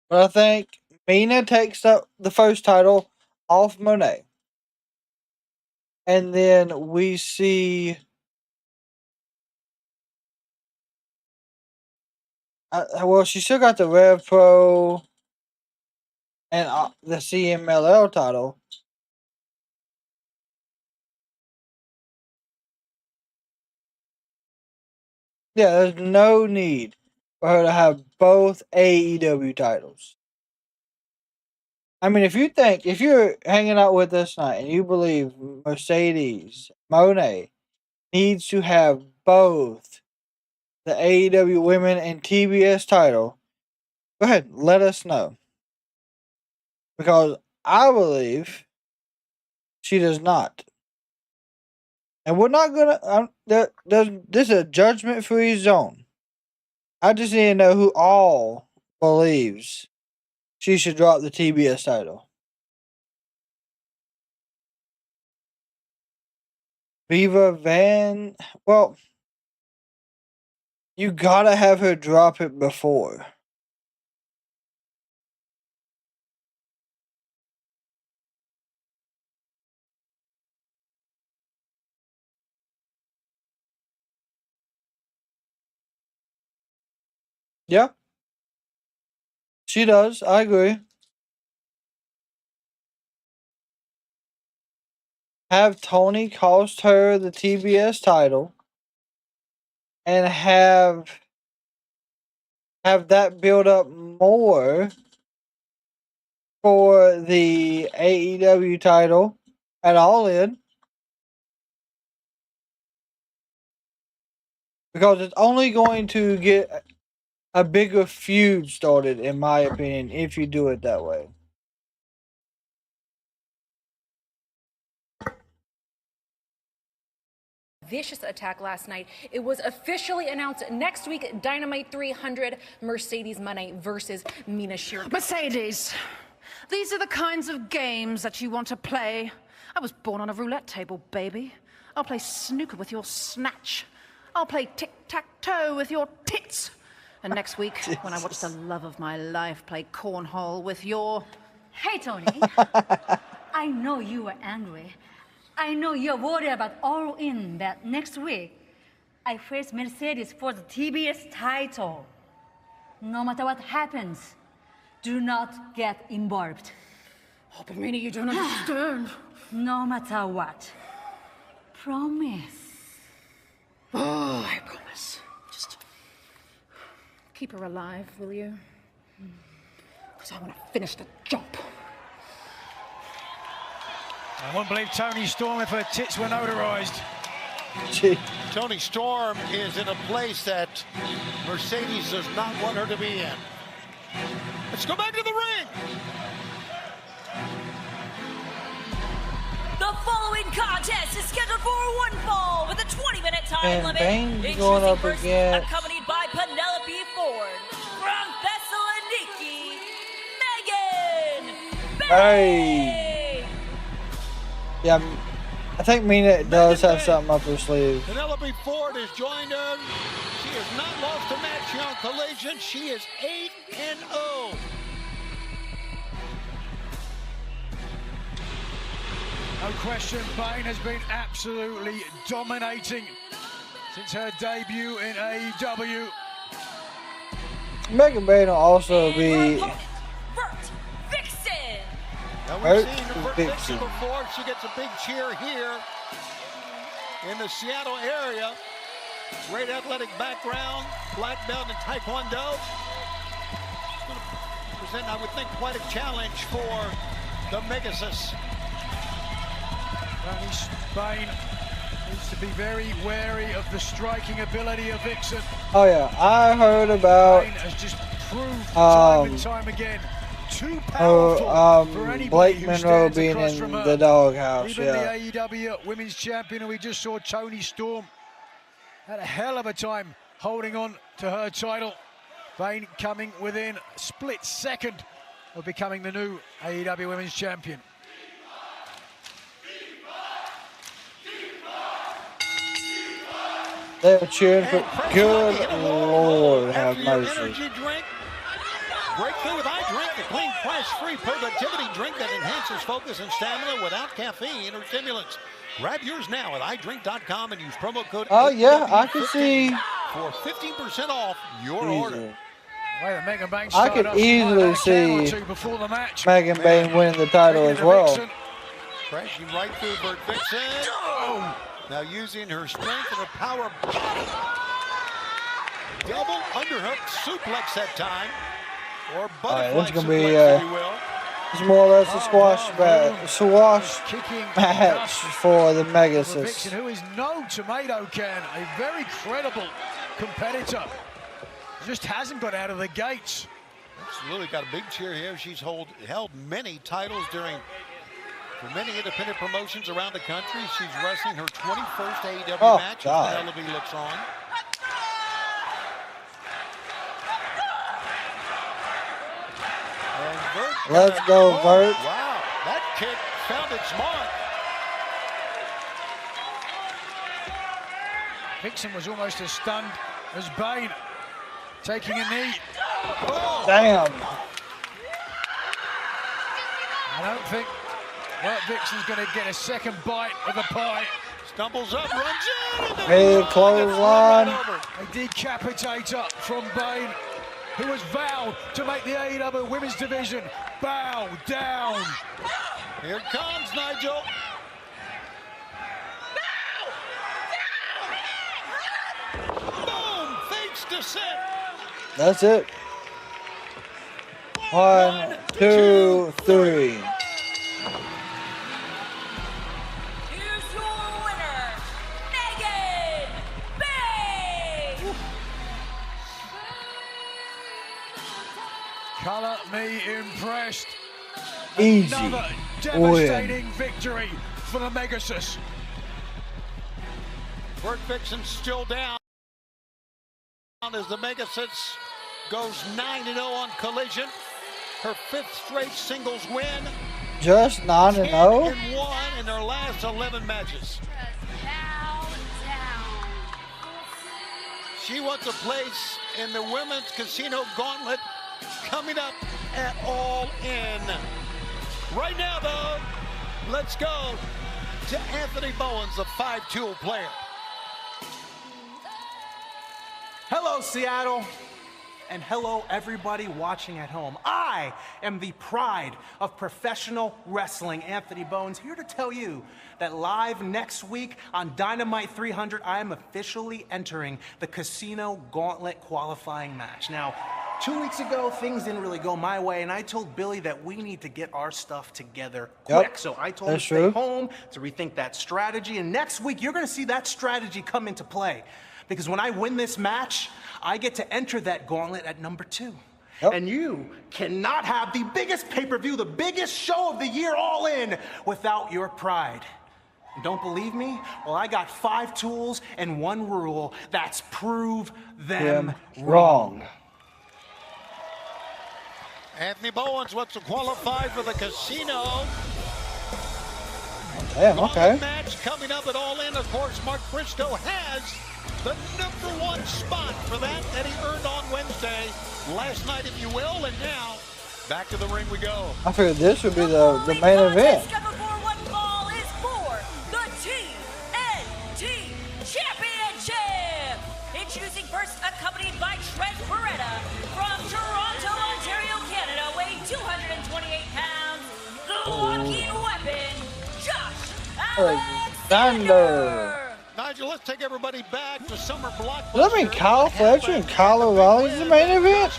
But I think Mina takes the first title off Monet. And then we see well, she still got the Rev Pro and the CMLL title. Yeah, there's no need for her to have both AEW titles. I mean, if you're hanging out with us tonight and you believe Mercedes Monet needs to have both the AEW Women and TBS title, go ahead, let us know. Because I believe she does not. And we're not gonna. This is a judgment-free zone. I just need to know who all believes she should drop the TBS title. Viva Van. Well, you gotta have her drop it before. Yeah. She does. I agree. Have Tony cost her the TBS title and have that build up more for the AEW title at All In. Because it's only going to get a bigger feud started, in my opinion, if you do it that way. Vicious attack last night. It was officially announced next week, Dynamite 300, Mercedes Moné versus Mina Shirk. Mercedes, these are the kinds of games that you want to play. I was born on a roulette table, baby. I'll play snooker with your snatch. I'll play tic-tac-toe with your tits. And next week, when I watch the love of my life play cornhole with your... Hey, Tony. I know you were angry. I know you're worried about All In that next week I face Mercedes for the TBS title. No matter what happens, do not get involved. Oh, but Mina, you don't understand. No matter what. Promise. Oh, I promise. Just keep her alive, will you? Because I want to finish the job. I wouldn't believe Tony Storm if her tits were notarized. Tony Storm is in a place that Mercedes does not want her to be in. Let's go back to the ring. The following contest is scheduled for one fall with a 20-minute time And limit. Bane's going up first, again. accompanied by Penelope Ford. From Thessaloniki, Megan Hey! Yeah, I think Mina does have something up her sleeve. Penelope Ford has joined her. She has not lost a match here on Collision. She is 8-0. No question, Bane has been absolutely dominating since her debut in AEW. Megan Bane will also be Now we've seen Bert Vixen before. She gets a big cheer here in the Seattle area. Great athletic background, black belt in Taekwondo. It's going to present, I would think, quite a challenge for the Megasus. Bane needs to be very wary of the striking ability of Vixen. Oh yeah, I heard about Bane has just proved time and time again too powerful for anybody Blake who Monroe stands being across in from her. the doghouse, Even yeah. the AEW Women's Champion, who we just saw, Toni Storm, had a hell of a time holding on to her title. Bain coming within a split second of becoming the new AEW Women's Champion. They're cheering for good Lord have mercy. Energy drink. Breakthrough with iDrink, the clean, price-free productivity drink that enhances focus and stamina without caffeine or stimulants. Grab yours now at iDrink.com and use promo code Oh yeah, I can see. for 15% off your order. I could easily see Megan Bain winning the title as well. Crashing right through Bert Vixen. Oh. Now using her strength and her power. Double underhook suplex that time. Or butterfly This is gonna be suplex, if you will. it's more or less a squash match for the Megasis. Vixen, who is no tomato can, a very credible competitor. Just hasn't got out of the gates. Absolutely, got a big cheer here. She's held many titles for many independent promotions around the country. She's wrestling her 21st AEW match as Penelope looks on. And Vert, Let's go, Vert. Wow, that kick found its mark. Vixen was almost as stunned as Bain, taking a knee. Oh. Damn. I don't think Vixen's going to get a second bite of the pie. Stumbles up, runs in. Hey, clothesline. A decapitator from Bain, who has vowed to make the AEW Women's Division bow down. Here comes Nigel. Boom! Fakes descent. That's it. 1, 2, 3. Here's your winner, Megan Bain. Color me impressed. Easy Another win. devastating victory for the Megasis. Bert Vixen still down as the Megasis goes 9-0 on Collision. Her 5th straight singles win. Just 9-0? 10-1 in their last 11 matches. She wants a place in the Women's Casino Gauntlet coming up at All In. Right now, though, let's go to Anthony Bowens, the 5-tool player. Hello, Seattle. And hello, everybody watching at home. I am the pride of professional wrestling, Anthony Bowens, here to tell you that live next week on Dynamite 300, I am officially entering the Casino Gauntlet qualifying match. Now, 2 weeks ago, things didn't really go my way, and I told Billy that we need to get our stuff together quick. So I told him to stay home, to rethink that strategy, and next week, you're gonna see that strategy come into play. Because when I win this match, I get to enter that gauntlet at number 2. And you cannot have the biggest pay-per-view, the biggest show of the year, All In, without your pride. Don't believe me? Well, I got 5 tools and 1 rule. That's prove them wrong. Anthony Bowens wants to qualify for the Casino. Damn, okay. Match coming up at All In. Of course, Mark Briscoe has the #1 spot for that he earned on Wednesday, last night, if you will. And now, back to the ring we go. I figured this would be the main event. Scheduled for one fall is for the TNT Championship. Introducing first, accompanied by Trent Beretta from Toronto, Ontario, Canada, weighing 228 pounds, the walking weapon, Josh Alexander. Nigel, let's take everybody back to Summer Blockbuster. Does that mean Kyle Fletcher and Kyle O'Reilly is the main event?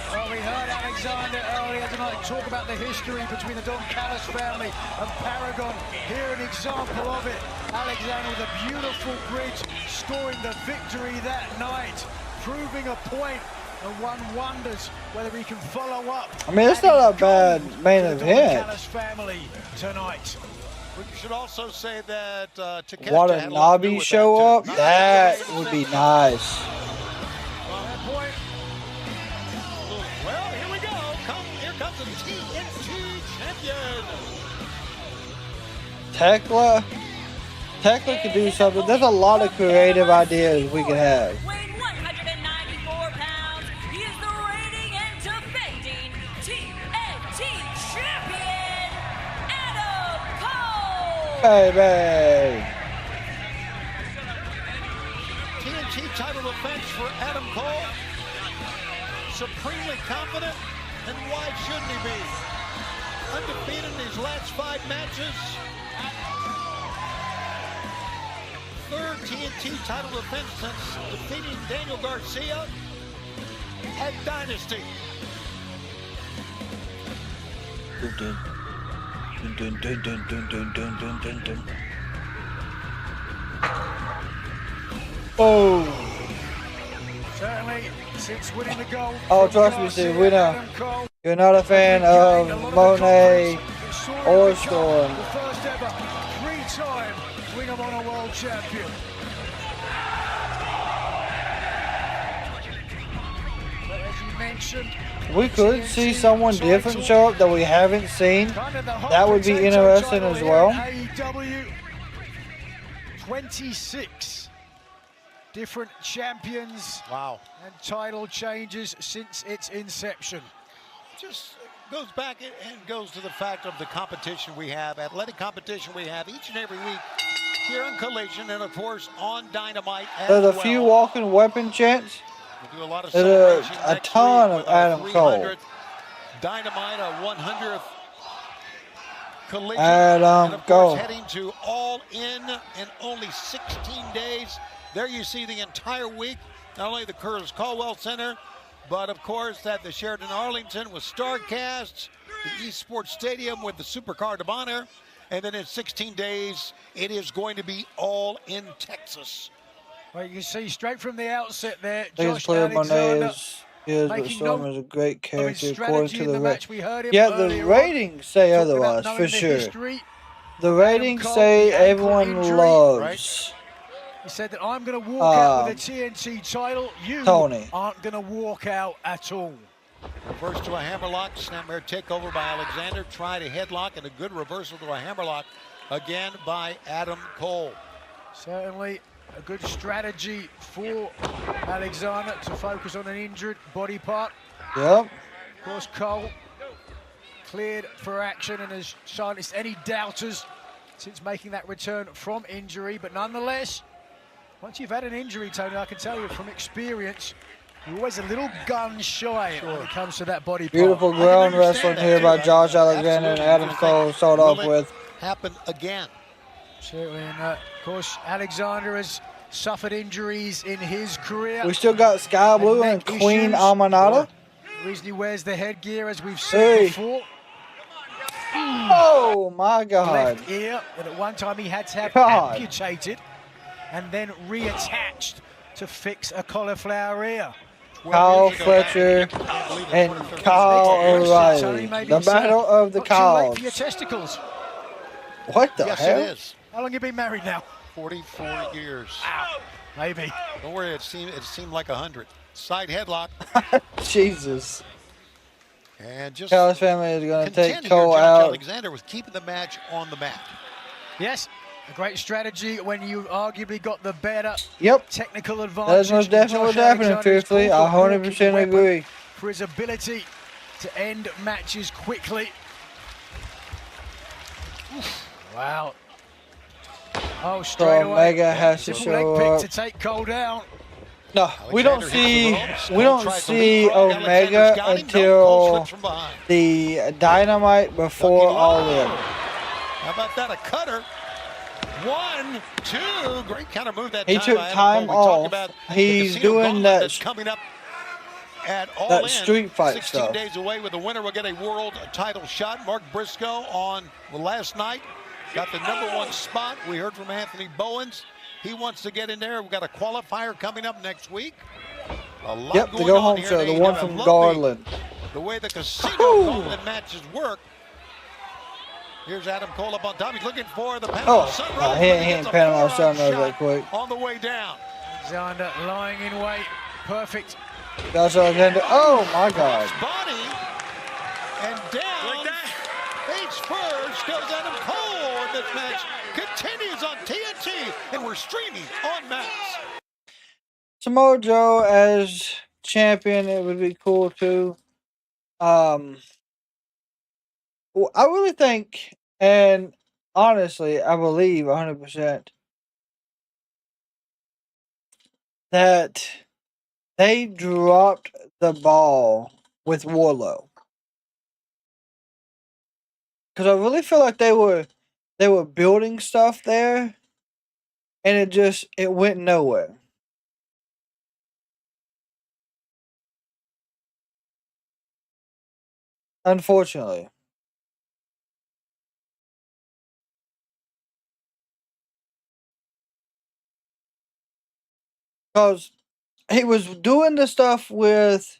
Well, we heard Alexander earlier tonight talk about the history between the Don Callis family and Paragon. Here an example of it. Alexander with a beautiful bridge, scoring the victory that night, proving a point And one wonders whether he can follow up. I mean, it's not a bad main to the event. Callis family tonight. We should also say that Takeshita What a had a lot to do Nabi with show that, up? too. That would be nice. Well, here we go. Here comes the TNT champion. Tekla could do something. There's a lot of creative ideas we could have. Weighing 194 pounds, he is the reigning and defending TNT champion, Adam Cole. Baby. TNT title defense for Adam Cole. Supremely confident, and why shouldn't he be? Undefeated in his last 5 matches. Third TNT title defense since defeating Daniel Garcia at Dynasty. Oh. Certainly, since winning the gold. Oh, trust me, Steve, we know. You're not a fan of Monet or Storm. The first ever 3-time Ring of Honor World Champion. But as you mentioned, We could see someone different show up that we haven't seen. That would be interesting as well. AEW 26 different champions. Wow. And title changes since its inception. Just goes back and goes to the fact of the competition we have, athletic competition we have each and every week here on Collision, and of course on Dynamite as There's a well. few walking weapon chants. We do a lot of There's celebration a next ton week of with our Adam Cole. 300th Dynamite, our 100th Collision, Adam and of course Cole. heading to All In only 16 days. There you see the entire week, not only the Curtis Caldwell Center, but of course at the Sheraton Arlington with StarCasts, the East Sports Stadium with the Supercard of Honor, and then in 16 days it is going to be all in Texas. Well, you can see straight from the outset there, I think Josh Clear Monet Alexander is but making Storm note is a great of his character according strategy to in the the match. We heard him Yeah, the earlier on, ratings say talking about otherwise knowing for the sure. history. The ratings Cole, say the ankle everyone injury, loves He said that I'm going to walk out with a TNT title. You Tony. aren't going to walk out at all. Reverse to a hammerlock, snapmare takeover by Alexander. Tried a headlock and a good reversal to a hammerlock again by Adam Cole. Certainly a good strategy for Alexander to focus on an injured body part. Yep. Of course, Cole cleared for action and has silenced any doubters since making that return from injury. But nonetheless, once you've had an injury, Tony, I can tell you from experience, you're always a little gun shy when it comes to that body part. Beautiful ground wrestling here by Josh Alexander and Adam Cole. Start off with. Happen again. Certainly, and of course, Alexander has suffered injuries in his career. We still got Skye Blue and Queen Aminata. The reason he wears the headgear, as we've seen before. Oh my God. Left ear that at one time he had to have God. amputated and then reattached to fix a cauliflower ear. Kyle Fletcher and Kyle O'Reilly. The battle of the Not too late Kyles. for your testicles. What the Yes, hell? it is. How long have you been married now? 44 years. Wow. Maybe. Don't worry, it seemed like 100. Side headlock. Jesus. And just Callis family is going to take contending Cole here, Josh out. Alexander was keeping the match on the mat. Yes, a great strategy when you arguably got the better Yep. technical advantage. That's most definitely what's happening, Alexander's truthfully. called I for walking 100% weapon agree. For his ability to end matches quickly. Wow. Oh, So straight away. Omega has to Simple show leg pick up. to take Cole down. No, we don't see tries to leapfrog. Omega Alexander's got him. No, Cole until slips from behind. the Dynamite before All In. How about that? A cutter. 1, 2. Great counter move that He time. took by Adam time Cole. We talked off. about the He's Casino doing Gauntlet that that's coming up at All that In. street fight 16 stuff. days away, with the winner will get a world title shot. Mark Briscoe last night got the #1 spot. We heard from Anthony Bowens. He wants to get in there. We've got a qualifier coming up next week. A lot Yep, the going go on home here show, in the AEW. one I from love Garland. The way the casino gauntlet matches work. Here's Adam Cole up on top. He's looking for the Panama Sunrise. He ain't hitting Panama Sunrise that quick. On the way down. Alexander lying in wait. Perfect. Josh Alexander. Oh my God. Body and down. Like that. Face first goes Adam Cole. And this match continues on TNT, and we're streaming on Max. Samoa Joe as champion, it would be cool too. Well, I really think, and honestly, I believe 100% that they dropped the ball with Wardlow. Because I really feel like they were building stuff there, and it went nowhere. Unfortunately. Because he was doing the stuff with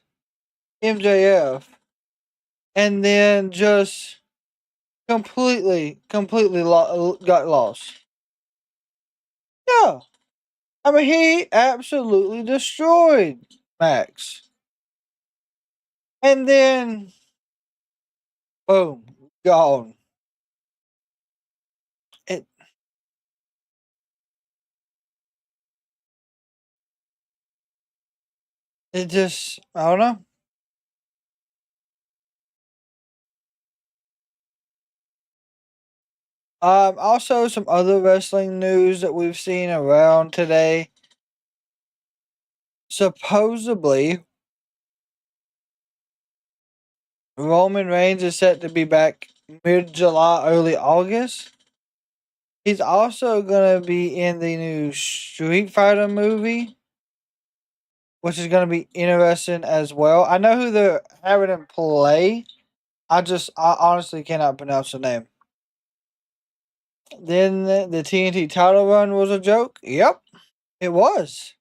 MJF and then just completely got lost. Yeah. I mean, he absolutely destroyed Max. And then, boom, gone. It just, I don't know. Also, some other wrestling news that we've seen around today. Supposedly, Roman Reigns is set to be back mid-July, early August. He's also going to be in the new Street Fighter movie, which is going to be interesting as well. I know who they're having him play. I honestly cannot pronounce the name. Then the TNT title run was a joke. Yep, it was.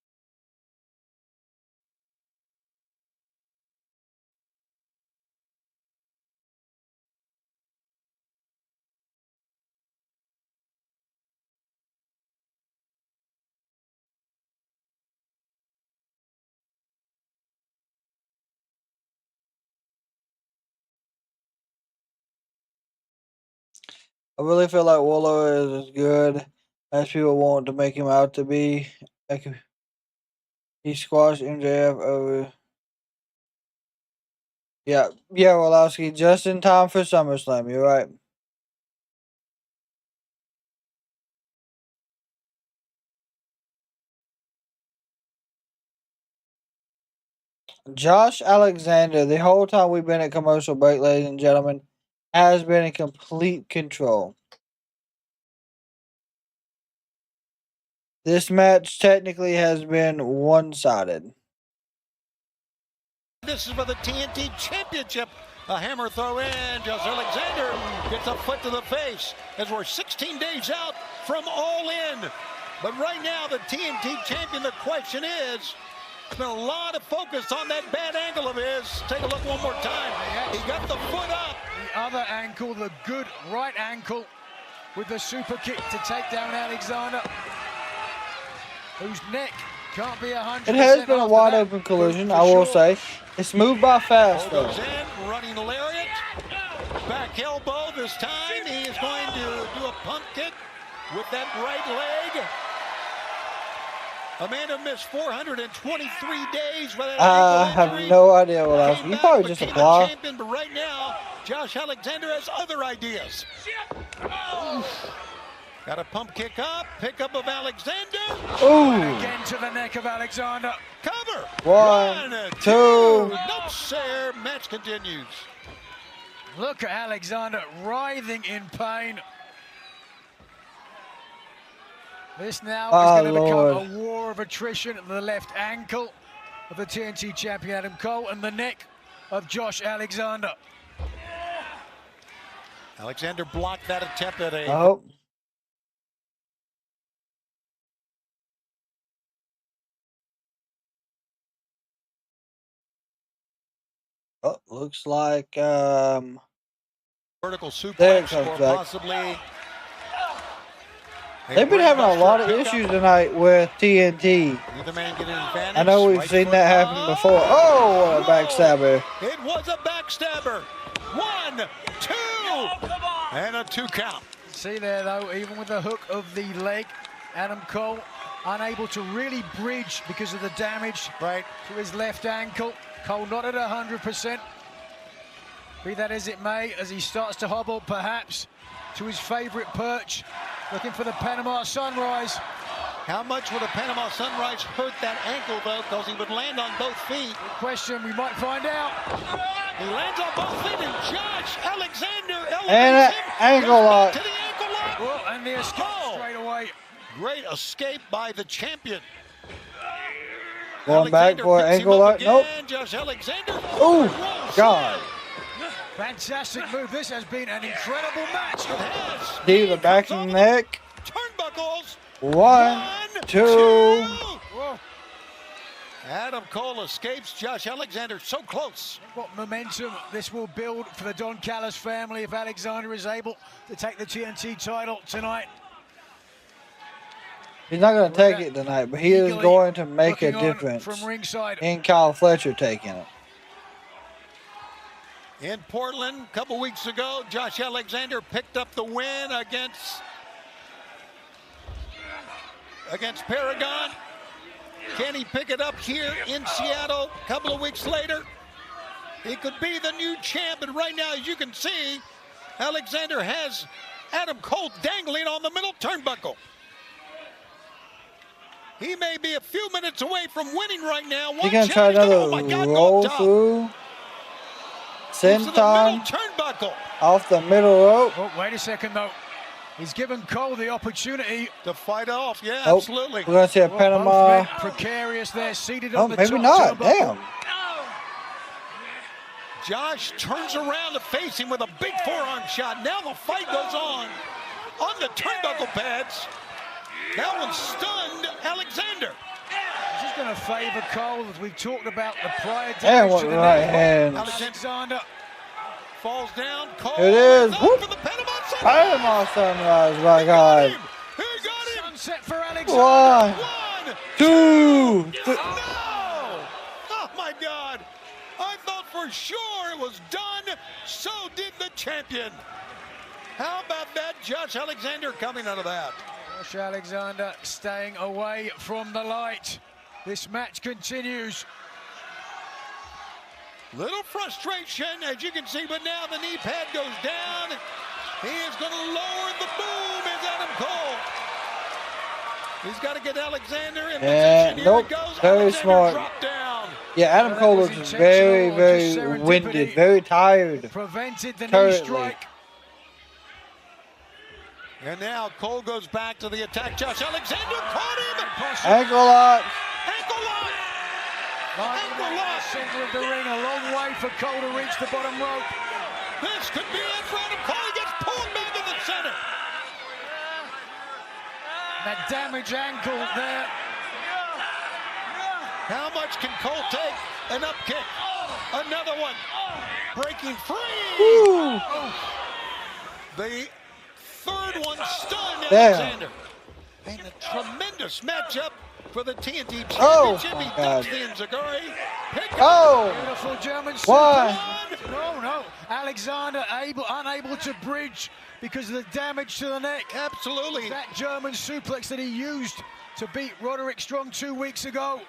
I really feel like Wardlow is as good as people want to make him out to be. Like, he squashed MJF over. Yeah, Wolowski, just in time for SummerSlam. You're right. Josh Alexander, the whole time we've been at commercial break, ladies and gentlemen, has been in complete control. This match technically has been one-sided. This is for the TNT Championship. A hammer throw in. Josh Alexander gets a foot to the face as we're 16 days out from All In. But right now, the TNT Champion, the question is, there's been a lot of focus on that bad ankle of his. Take a look one more time. He got the foot up. The other ankle, the good right ankle, with the super kick to take down Alexander, whose neck can't be 100%. It has been a wide open collision, I will say. It's moved by fast, though. Goes in, running the lariat. Back elbow this time. He is going to do a pump kick with that right leg. Amanda missed 423 days with that I ankle have no idea what else. You probably just apply. Champion, but right now, Josh Alexander has other ideas. Got a pump kick up, pickup of Alexander. Ooh. Again to the neck of Alexander. Cover. One, two. No sir. Match continues. Look at Alexander writhing in pain. This now is going to become a war of attrition at the left ankle of the TNT champion Adam Cole and the neck of Josh Alexander. Alexander blocked that attempt at a Oh. Oh, looks like Vertical there it suplex comes or back. possibly. They've been having a lot of issues tonight with TNT. Either man get an advantage. I know we've seen that happen before. Oh, what a backstabber. It was a backstabber. 1, 2, and a 2 count. See there though, even with the hook of the leg, Adam Cole unable to really bridge because of the damage to his left ankle. Cole not at 100%. Be that as it may, as he starts to hobble perhaps to his favorite perch, looking for the Panama Sunrise. How much would a Panama Sunrise hurt that ankle though, because he would land on both feet? Good question, we might find out. He lands on both feet, and Josh Alexander And elevates him. ankle Goes back lock. to the ankle lock. Oh, and the escape straight away. Great escape by the champion. Going back for an ankle lock. Nope. Josh Alexander. Oh, God. Fantastic move. This has been an incredible match. It has. See the back of the neck. Turnbuckles. 1, 2. Whoa. Adam Cole escapes. Josh Alexander so close. What momentum this will build for the Don Callis family if Alexander is able to take the TNT title tonight. He's not going to take it tonight, but he is going to make a looking on difference from ringside. in Kyle Fletcher taking it. In Portland, a couple weeks ago, Josh Alexander picked up the win against Paragon. Can he pick it up here in Seattle a couple of weeks later? He could be the new champ, and right now, as you can see, Alexander has Adam Cole dangling on the middle turnbuckle. He may be a few minutes away from winning right now. He's going to try another roll through. Senton off the middle rope. Oh, wait a second, though. He's given Cole the opportunity to fight off. Yeah, Nope. absolutely. We're going to see a Panama. Precarious there, seated Oh, on the maybe top not. turnbuckle. Damn. Josh turns around to face him with a big forearm shot. Now the fight goes on the turnbuckle pads. That one stunned Alexander. This is going to favor Cole, as we've talked about the prior And damage what to the right neck. hand. Alexander falls down. Cole It is. up Whoop. for the Panama Sunrise. Panama Sunrise, my God. He got him. Sunset for Alexander. 1, 2, 3. No! Oh my God! I thought for sure it was done. So did the champion. How about that, Josh Alexander coming out of that? Josh Alexander staying away from the light. This match continues. Little frustration, as you can see, but now the knee pad goes down. He is going to lower the boom as Adam Cole. He's got to get Alexander in position. Here Nope. it goes. Very Alexander smart. dropped down. Yeah, Adam That Cole was looks intentional very, or very just serendipity. winded, very tired. Prevented the knee Currently. strike. And now Cole goes back to the attack. Josh Alexander caught him. Ankle lock. Ankle lock. Ankle lock. Center of the ring, a long way for Cole to reach the bottom rope. This could be it for Adam Cole. He gets pulled back in the center. That damaged ankle there. How much can Cole take? An up kick. Another one. Breaking free. Woo. The third one stunned Damn. Alexander. And a tremendous matchup for the TNT Championship. Oh, He my ducks God. the Enziguri. Oh. Beautiful German One. super. No. Alexander unable to bridge because of the damage to the neck. Absolutely. That German suplex that he used to beat Roderick Strong 2 weeks ago.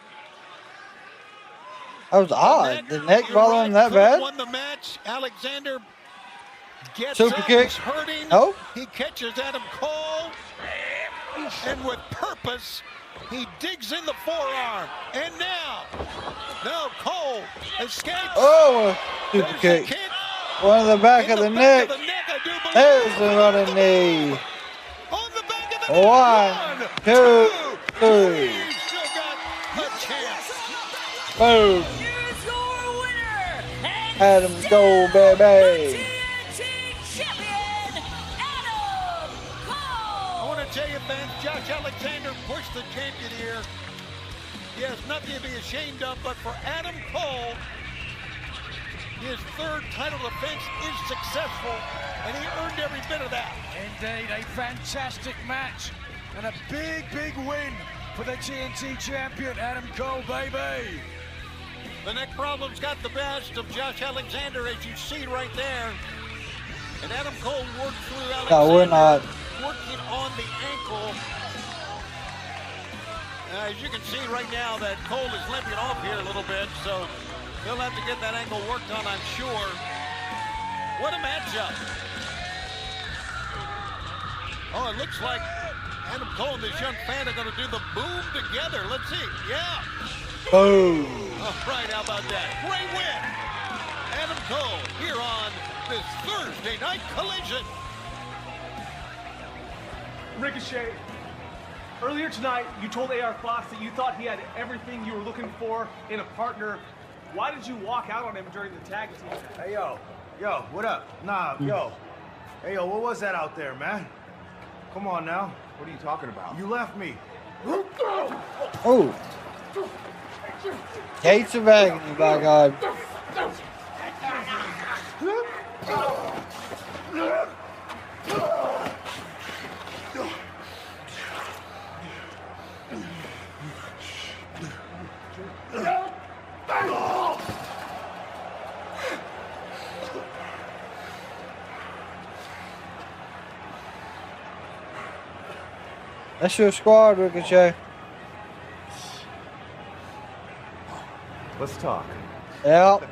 That was odd. The neck You're bothering right, that could have bad? won the match. Alexander gets Super up. kick. He's hurting. No. He catches Adam Cole. And with purpose, he digs in the forearm. And now, Cole escapes. Oh, super There's kick. a kick. One in the back of the neck. Of the neck, I do believe. There's the running knee. On the back of the neck. 1, 2, 3. He's still got a chance. Boom. Here's your winner, and Adam Cole, baby. TNT Champion, Adam Cole. I want to tell you, fans, Josh Alexander pushed the champion here. He has nothing to be ashamed of, but for Adam Cole His third title defense is successful, and he earned every bit of that. Indeed, a fantastic match and a big, big win for the TNT champion, Adam Cole, baby. The neck problems got the best of Josh Alexander, as you see right there. And Adam Cole worked through Alexander, No, we're not. working on the ankle. As you can see right now that Cole is limping off here a little bit, so he'll have to get that ankle worked on, I'm sure. What a matchup. Oh, it looks like Adam Cole and this young fan are going to do the boom together. Let's see. Yeah. Boom. All right, how about that? Great win. Adam Cole here on this Thursday night collision. Ricochet, earlier tonight, you told AR Fox that you thought he had everything you were looking for in a partner. Why did you walk out on him during the tag team? Hey, yo, what up? Nah, yo. Hey, yo, what was that out there, man? Come on now. What are you talking about? You left me. Oh. Gates of agony, by God. That's your squad, Ricochet. Let's talk. Yep.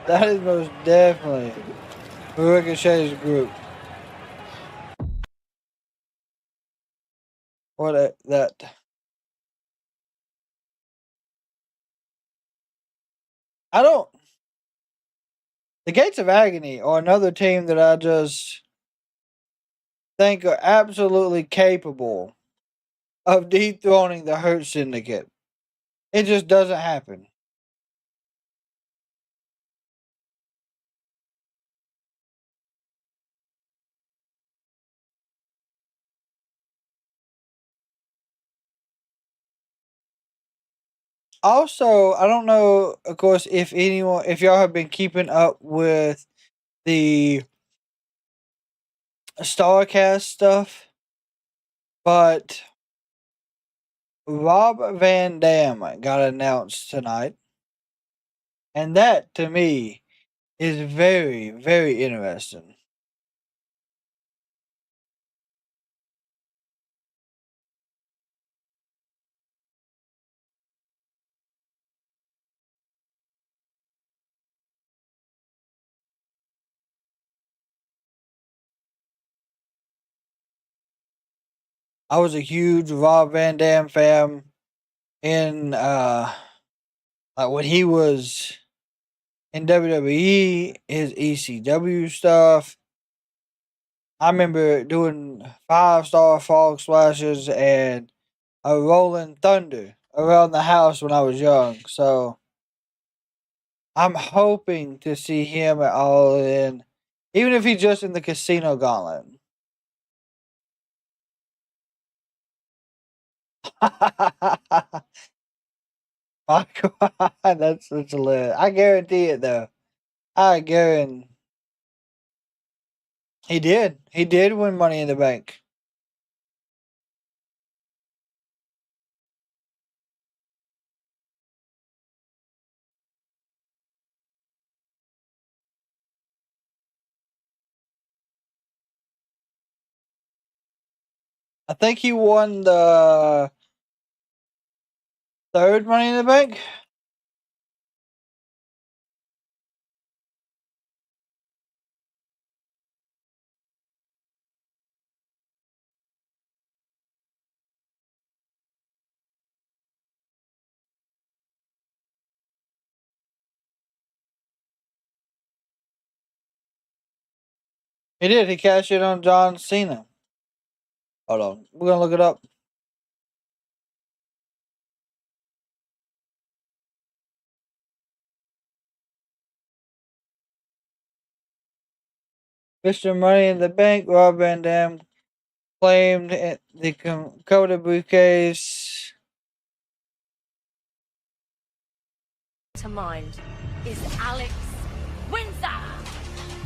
That is most definitely Ricochet's group. What that? I don't. The Gates of Agony are another team that I just think are absolutely capable of dethroning the Hurt Syndicate. It just doesn't happen. Also, I don't know, of course, if y'all have been keeping up with the Starcast stuff, but Rob Van Dam got announced tonight. And that, to me, is very, very interesting. I was a huge Rob Van Dam fan in like when he was in WWE, his ECW stuff. I remember doing 5-star frog splashes and a rolling thunder around the house when I was young. So I'm hoping to see him at All In, even if he's just in the Casino Gauntlet. My God, that's such a lit. I guarantee it though. I guarantee he did. He did win Money in the Bank. I think he won the third Money in the Bank. He did. He cashed in on John Cena. Hold on. We're going to look it up. Mr. Money in the Bank, Rob Van Dam claimed the coveted briefcase. To mind is Alex Windsor.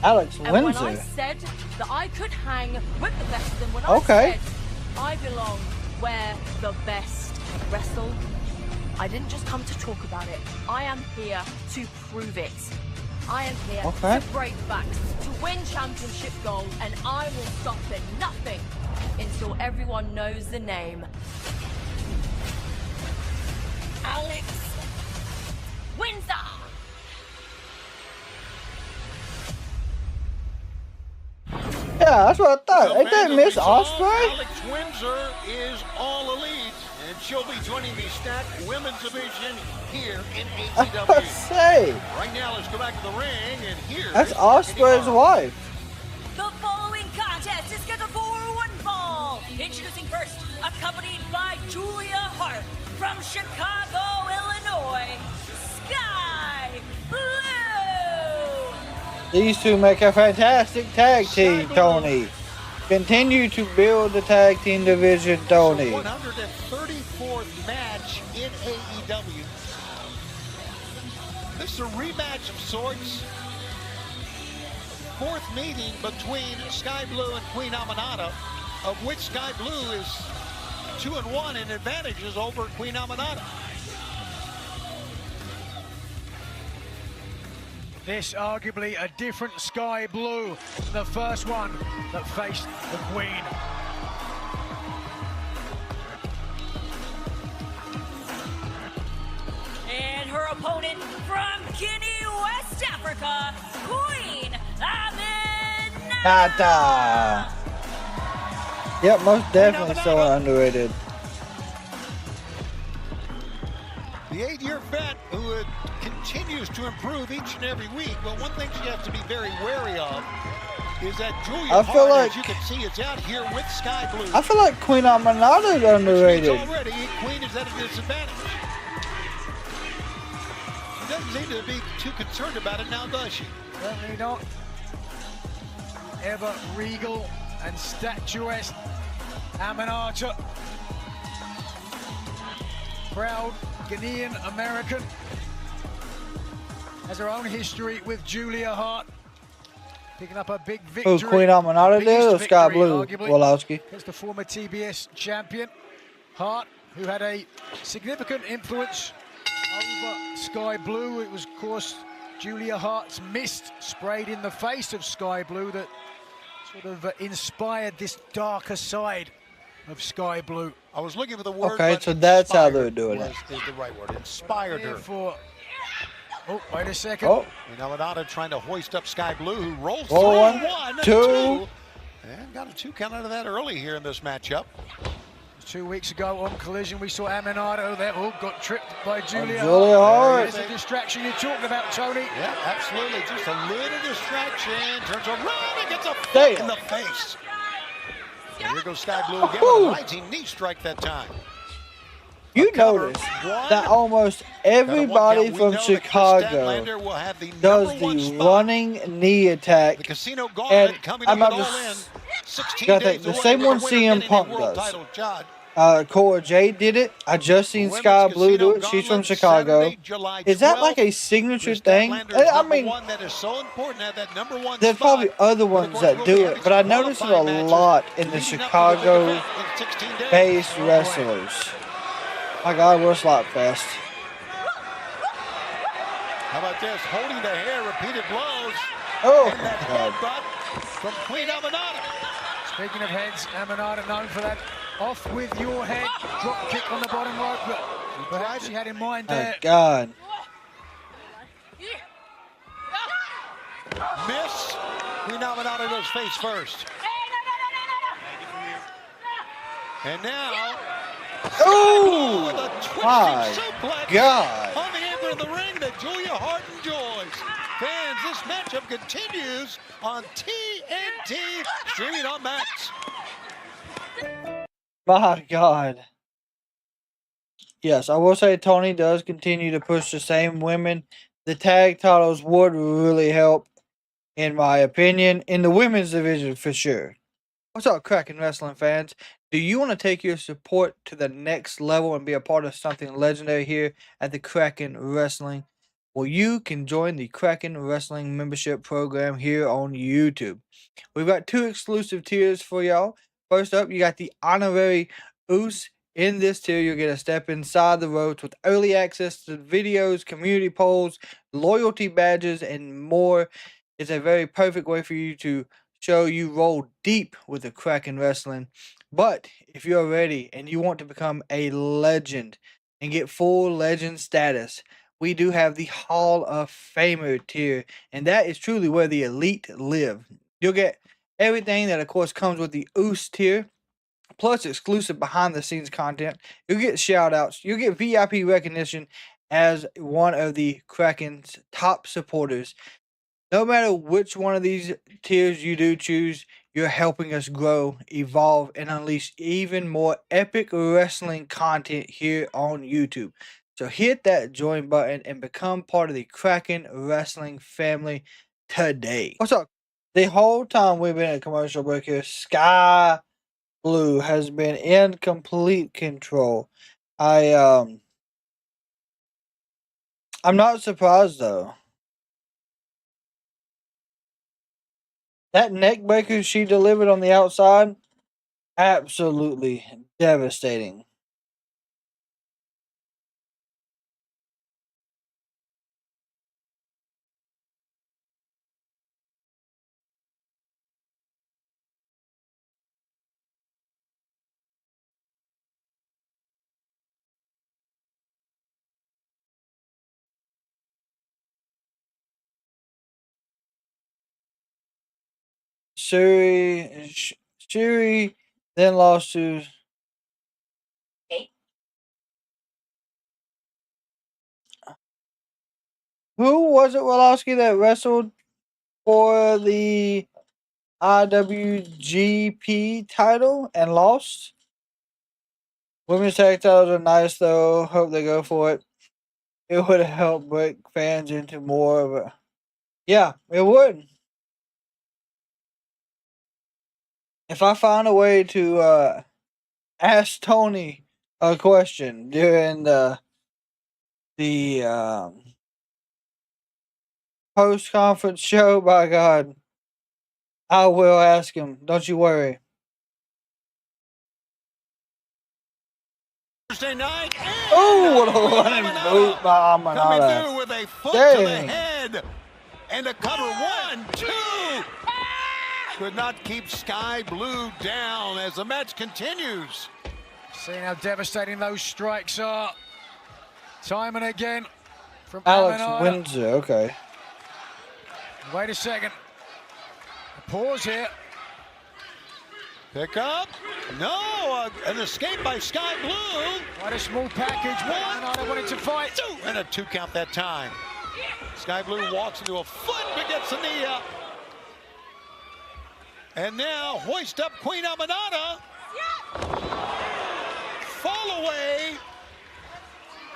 Alex And when I Windsor. said that I could hang with the best of them, when Okay. I said I belong where the best wrestle, I didn't just come to talk about it. I am here to prove it. I am here Okay. to break backs, to win championship gold, and I will stop at nothing until everyone knows the name. Alex Windsor. Yeah, that's what I thought. Ain't that Miss Osprey? Alex Windsor is all elite, and she'll be joining the stacked women's division here in AEW. Say, Right now, let's go back to the ring, and here that's Osprey's wife. The following contest is scheduled for one fall. Introducing first, accompanied by Julia Hart from Chicago, Illinois, Skye Blue. These two make a fantastic tag team, Tony. Continue to build the tag team division, Tony. 134th match in AEW. This is a rematch of sorts. Fourth meeting between Skye Blue and Queen Aminata, of which Skye Blue is 2-1 in advantages over Queen Aminata. This arguably a different Skye Blue than the first one that faced the Queen. And her opponent from Guinea, West Africa, Queen Aminata. Nata. Yep, most definitely so underrated. The 8-year vet who continues to improve each and every week, but one thing she has to be very wary of is that Julia I feel Hart, like- as you can see, is out here with Skye Blue. I feel like Queen Aminata is underrated. Already, Queen is at a disadvantage. She doesn't seem to be too concerned about it now, does she? Certainly not. Ever regal and statuesque Aminata. Proud Ghanaian American. Has her own history with Julia Hart. Picking up a big victory. Who's Queen Aminata there or Skye Blue, Wolowski? Against the former TBS champion, Hart, who had a significant influence over Skye Blue. It was, of course, Julia Hart's mist sprayed in the face of Skye Blue that sort of inspired this darker side of Skye Blue. I was looking for the word. Okay, but so that's how they're inspired doing it. is the right word. Inspired her. Oh, wait a second. Oh. And Aminata trying to hoist up Skye Blue, who rolls Oh, through one, one, two. and got a 2 count out of that early here in this matchup. 2 weeks ago on Collision, we saw Aminata there. Oh, got tripped by Julia Julia Hart. There's the distraction you're talking about, Tony. Yeah, absolutely. Just a little distraction. Turns around and gets a foot Damn. in the face. And here goes Skye Blue again with a rising knee strike that time. You notice that almost everybody from Chicago does the running knee attack. Casino And Gauntlet coming I'm to not get all in. just 16 gotta days think the away same with one the winner CM getting a Punk world does. title shot. Cora J did it. I just seen Skye Blue do it. She's from Chicago. Is that like a signature thing? I mean, One that is so important to have that number one there's spot. probably other ones that do it, but I notice it a lot in the Chicago-based wrestlers. My God, what a slot fest! How about this? Holding the hair, repeated blows. Oh, and that God. headbutt from Queen Aminata. Speaking of heads, Aminata known for that off with your head drop kick on the bottom rope, but perhaps she had in mind My there. God. Miss. Queen Aminata goes face first. And now, Oh, with a twisting my suplex God. on the apron of the ring that Julia Hart enjoys. Fans, this matchup continues on TNT, streaming on Max. My God. Yes, I will say Tony does continue to push the same women. The tag titles would really help, in my opinion, in the women's division for sure. What's up, Kraken Wrestling fans? Do you want to take your support to the next level and be a part of something legendary here at the Kraken Wrestling? Well, you can join the Kraken Wrestling membership program here on YouTube. We've got 2 exclusive tiers for y'all. First up, you got the honorary Oos. In this tier, you'll get a step inside the ropes with early access to videos, community polls, loyalty badges, and more. It's a very perfect way for you to show you roll deep with the Kraken Wrestling. But if you're ready and you want to become a legend and get full legend status, we do have the Hall of Famer tier, and that is truly where the elite live. You'll get everything that, of course, comes with the Oos tier, plus exclusive behind-the-scenes content. You'll get shout-outs. You'll get VIP recognition as one of the Kraken's top supporters. No matter which one of these tiers you do choose, you're helping us grow, evolve, and unleash even more epic wrestling content here on YouTube. So hit that join button and become part of the Kraken Wrestling family today. What's up? The whole time we've been at commercial break here, Skye Blue has been in complete control. I'm not surprised though. That neck breaker she delivered on the outside, absolutely devastating. Shuri then lost to who was it, Wolowski, that wrestled for the IWGP title and lost? Women's tag titles are nice though. Hope they go for it. It would help break fans into more of a. Yeah, it would. If I found a way to ask Tony a question during the post conference show, by God, I will ask him. Don't you worry. Thursday night. Oh, what a running boot by Aminata. Coming through with a foot to the head. And a cover. 1, 2. Could not keep Skye Blue down as the match continues. Seeing how devastating those strikes are. Time and again from Alex Aminata. Windsor, okay. Wait a second. A pause here. Pick up. No, an escape by Skye Blue. Quite a small package. Aminata wanted to fight. 2, and a 2 count that time. Skye Blue walks into a foot but gets the knee up. And now hoist up Queen Aminata. Fall away.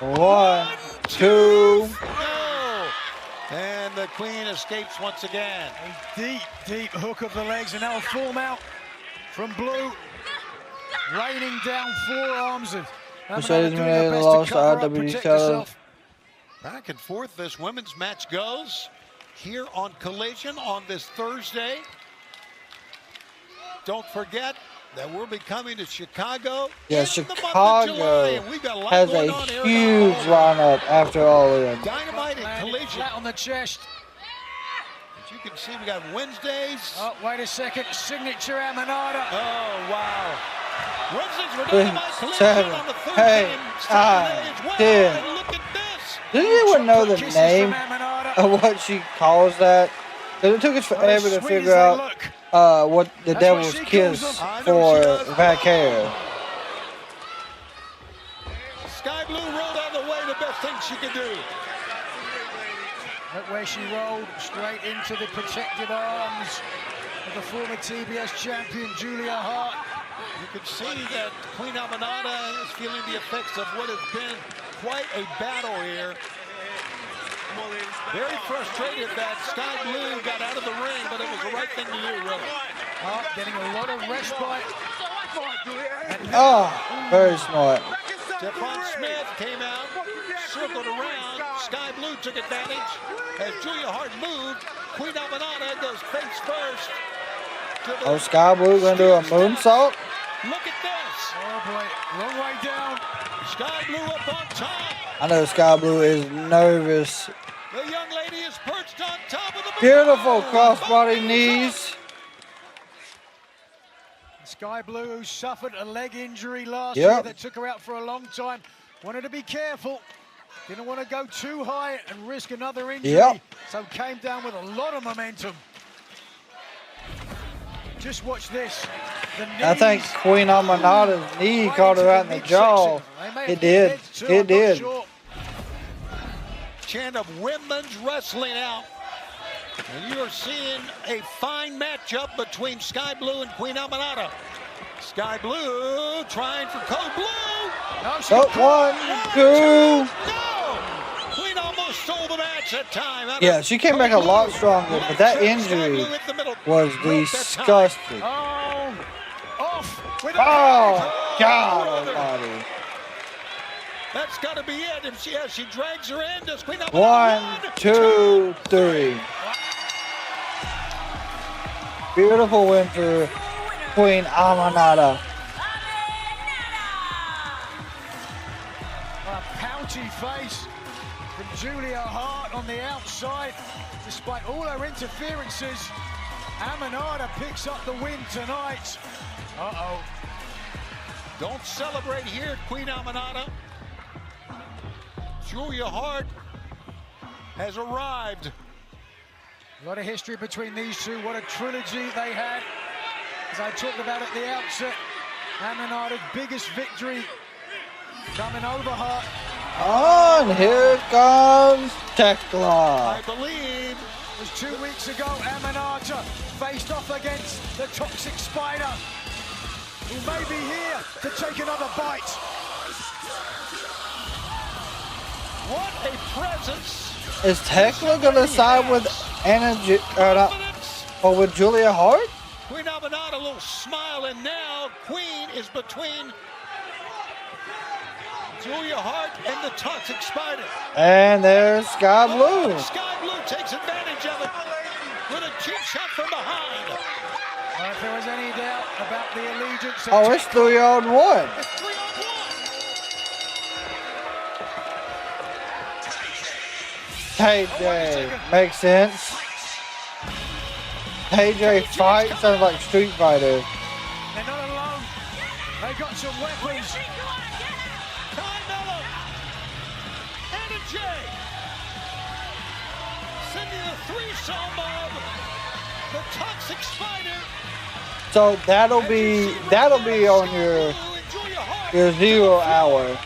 1, 2. No. And the Queen escapes once again. A deep, deep hook of the legs, and that'll form out from Blue. Raining down forearms. And Mercedes Monet lost IWGP title. Back and forth this women's match goes here on Collision on this Thursday. Don't forget that we'll be coming to Chicago. Yeah, Chicago has a huge lineup after All In. Dynamite and Collision. Flat on the chest. As you can see, we got Wednesdays. Oh, wait a second. Signature Aminata. Oh, wow. Wednesdays were Dynamite Collision 7, on the Thursday. 8, 9, 10. And look at this. Does anyone know the name of what she calls that? Because it took us forever to figure out what the Devil's Kiss for Vaquero. Skye Blue rolled out of the way, the best thing she could do. Look where she rolled, straight into the protective arms of the former TBS champion, Julia Hart. You can see that Queen Aminata is feeling the effects of what has been quite a battle here. Very frustrated that Skye Blue got out of the ring, but it was the right thing to do, really. Getting a lot of respite. Oh, very smart. Stephon Smith came out, circled around. Skye Blue took advantage. As Julia Hart moved, Queen Aminata goes face first. Oh, Skye Blue gonna do a moonsault. Look at this. Oh boy, long way down. Skye Blue up on top. I know Skye Blue is nervous. The young lady is perched on top of the Beautiful crossbody knees. Skye Blue, who suffered a leg injury last year that took her out for a long time, wanted to be careful. Didn't want to go too high and risk another injury. So came down with a lot of momentum. Just watch this. I think Queen Aminata's knee caught her out in the jaw. It did. It did. Chant of women's wrestling out. And you are seeing a fine matchup between Skye Blue and Queen Aminata. Skye Blue trying for code blue. Oh, 1, 2. No! Queen almost stole the match that time. Yeah, she came back a lot stronger, but that injury was disgusting. Oh, off. Oh, God almighty. That's got to be it. If she drags her in, does Queen Aminata 1, 2, 3. Beautiful win for Queen Aminata. A pouty face from Julia Hart on the outside. Despite all her interferences, Aminata picks up the win tonight. Uh-oh. Don't celebrate here, Queen Aminata. Julia Hart has arrived. A lot of history between these two. What a trilogy they had. As I talked about at the outset, Aminata's biggest victory coming over Hart. Oh, and here comes Tekla. I believe it was 2 weeks ago, Aminata faced off against the Toxic Spider, who may be here to take another bite. What a presence. Is Tekla gonna side with or with Julia Hart? Queen Aminata, a little smile, and now Queen is between Julia Hart and the Toxic Spider. And there's Skye Blue. Skye Blue takes advantage of it with a cheap shot from behind. If there was any doubt about the allegiance of Oh, it's 3-on-1. It's 3-on-1. KJ, makes sense. KJ fight sounds like Street Fighter. They're not alone. They got some weapons. Carmella, Anna Jay, sending a threesome of the Toxic Spider. So that'll be on your 0 hour.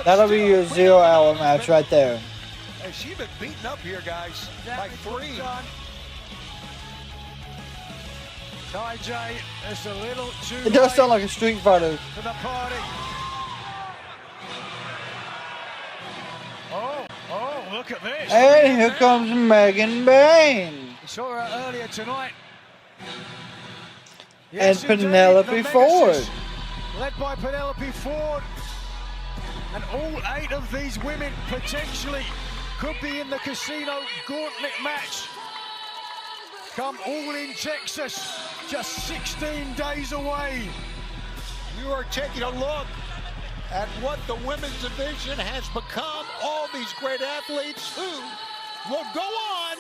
That'll be your 0 hour match right there. Hey, she's been beaten up here, guys. By 3. KJ, it's a little too It does sound like a Street Fighter. for the party. Oh, look at this. And here comes Megan Bain. We saw her earlier tonight. And Penelope Ford. Led by Penelope Ford. And all 8 of these women potentially could be in the Casino Gauntlet match. Come All In Texas, just 16 days away. You are taking a look at what the women's division has become. All these great athletes who will go on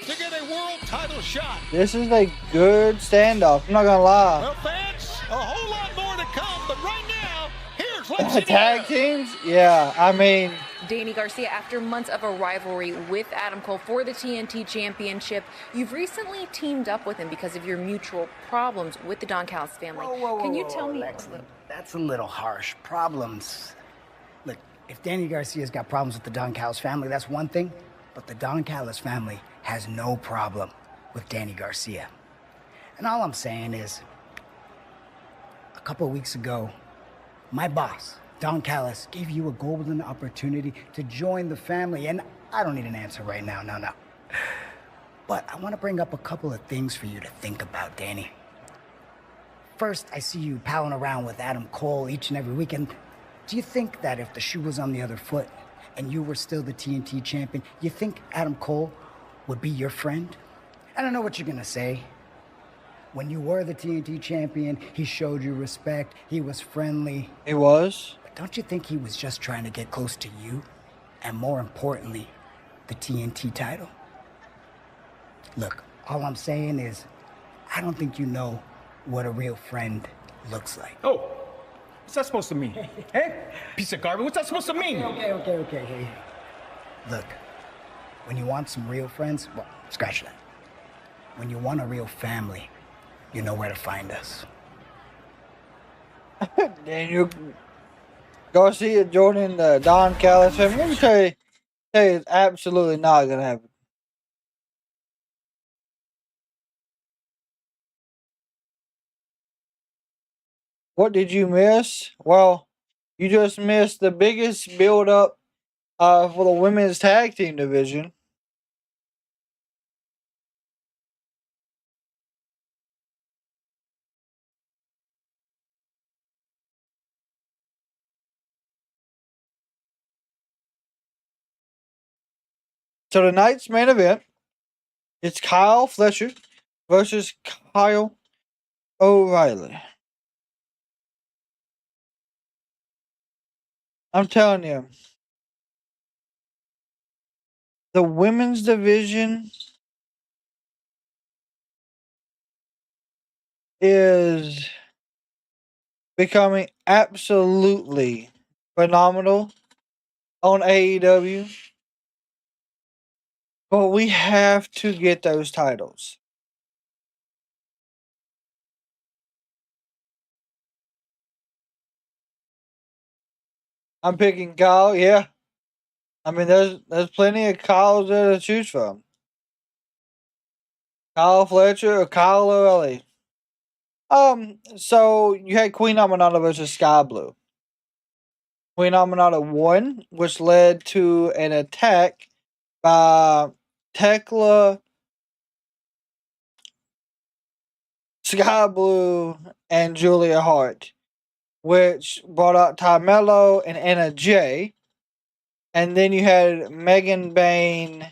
to get a world title shot. This is a good standoff. I'm not gonna lie. Well, fans, a whole lot more to come, but right now, here's Lexington. Tag teams? Yeah, I mean. Danny Garcia, after months of a rivalry with Adam Cole for the TNT Championship, you've recently teamed up with him because of your mutual problems with the Don Callis family. Can you tell me? Lex, look, that's a little harsh. Problems. Look, if Danny Garcia's got problems with the Don Callis family, that's one thing. But the Don Callis family has no problem with Danny Garcia. And all I'm saying is, a couple of weeks ago, my boss, Don Callis, gave you a golden opportunity to join the family. And I don't need an answer right now, no. But I want to bring up a couple of things for you to think about, Danny. First, I see you palling around with Adam Cole each and every weekend. Do you think that if the shoe was on the other foot and you were still the TNT champion, you think Adam Cole would be your friend? I don't know what you're gonna say. When you were the TNT champion, he showed you respect, he was friendly. He was? But don't you think he was just trying to get close to you? And more importantly, the TNT title? Look, all I'm saying is, I don't think you know what a real friend looks like. Oh, what's that supposed to mean? Hey, piece of garbage, what's that supposed to mean? Okay, hey. Look, when you want some real friends, well, scratch that. When you want a real family, you know where to find us. Daniel Garcia joining the Don Callis family. Let me tell you, it's absolutely not going to happen. What did you miss? Well, you just missed the biggest build-up for the women's tag team division. So tonight's main event, it's Kyle Fletcher versus Kyle O'Reilly. I'm telling you, the women's division is becoming absolutely phenomenal on AEW. But we have to get those titles. I'm picking Kyle, yeah. I mean, there's plenty of Kyles there to choose from. Kyle Fletcher or Kyle O'Reilly. So you had Queen Aminata versus Skye Blue. Queen Aminata won, which led to an attack by Tekla, Skye Blue, and Julia Hart, which brought out Carmelo and Anna Jay. And then you had Megan Bayne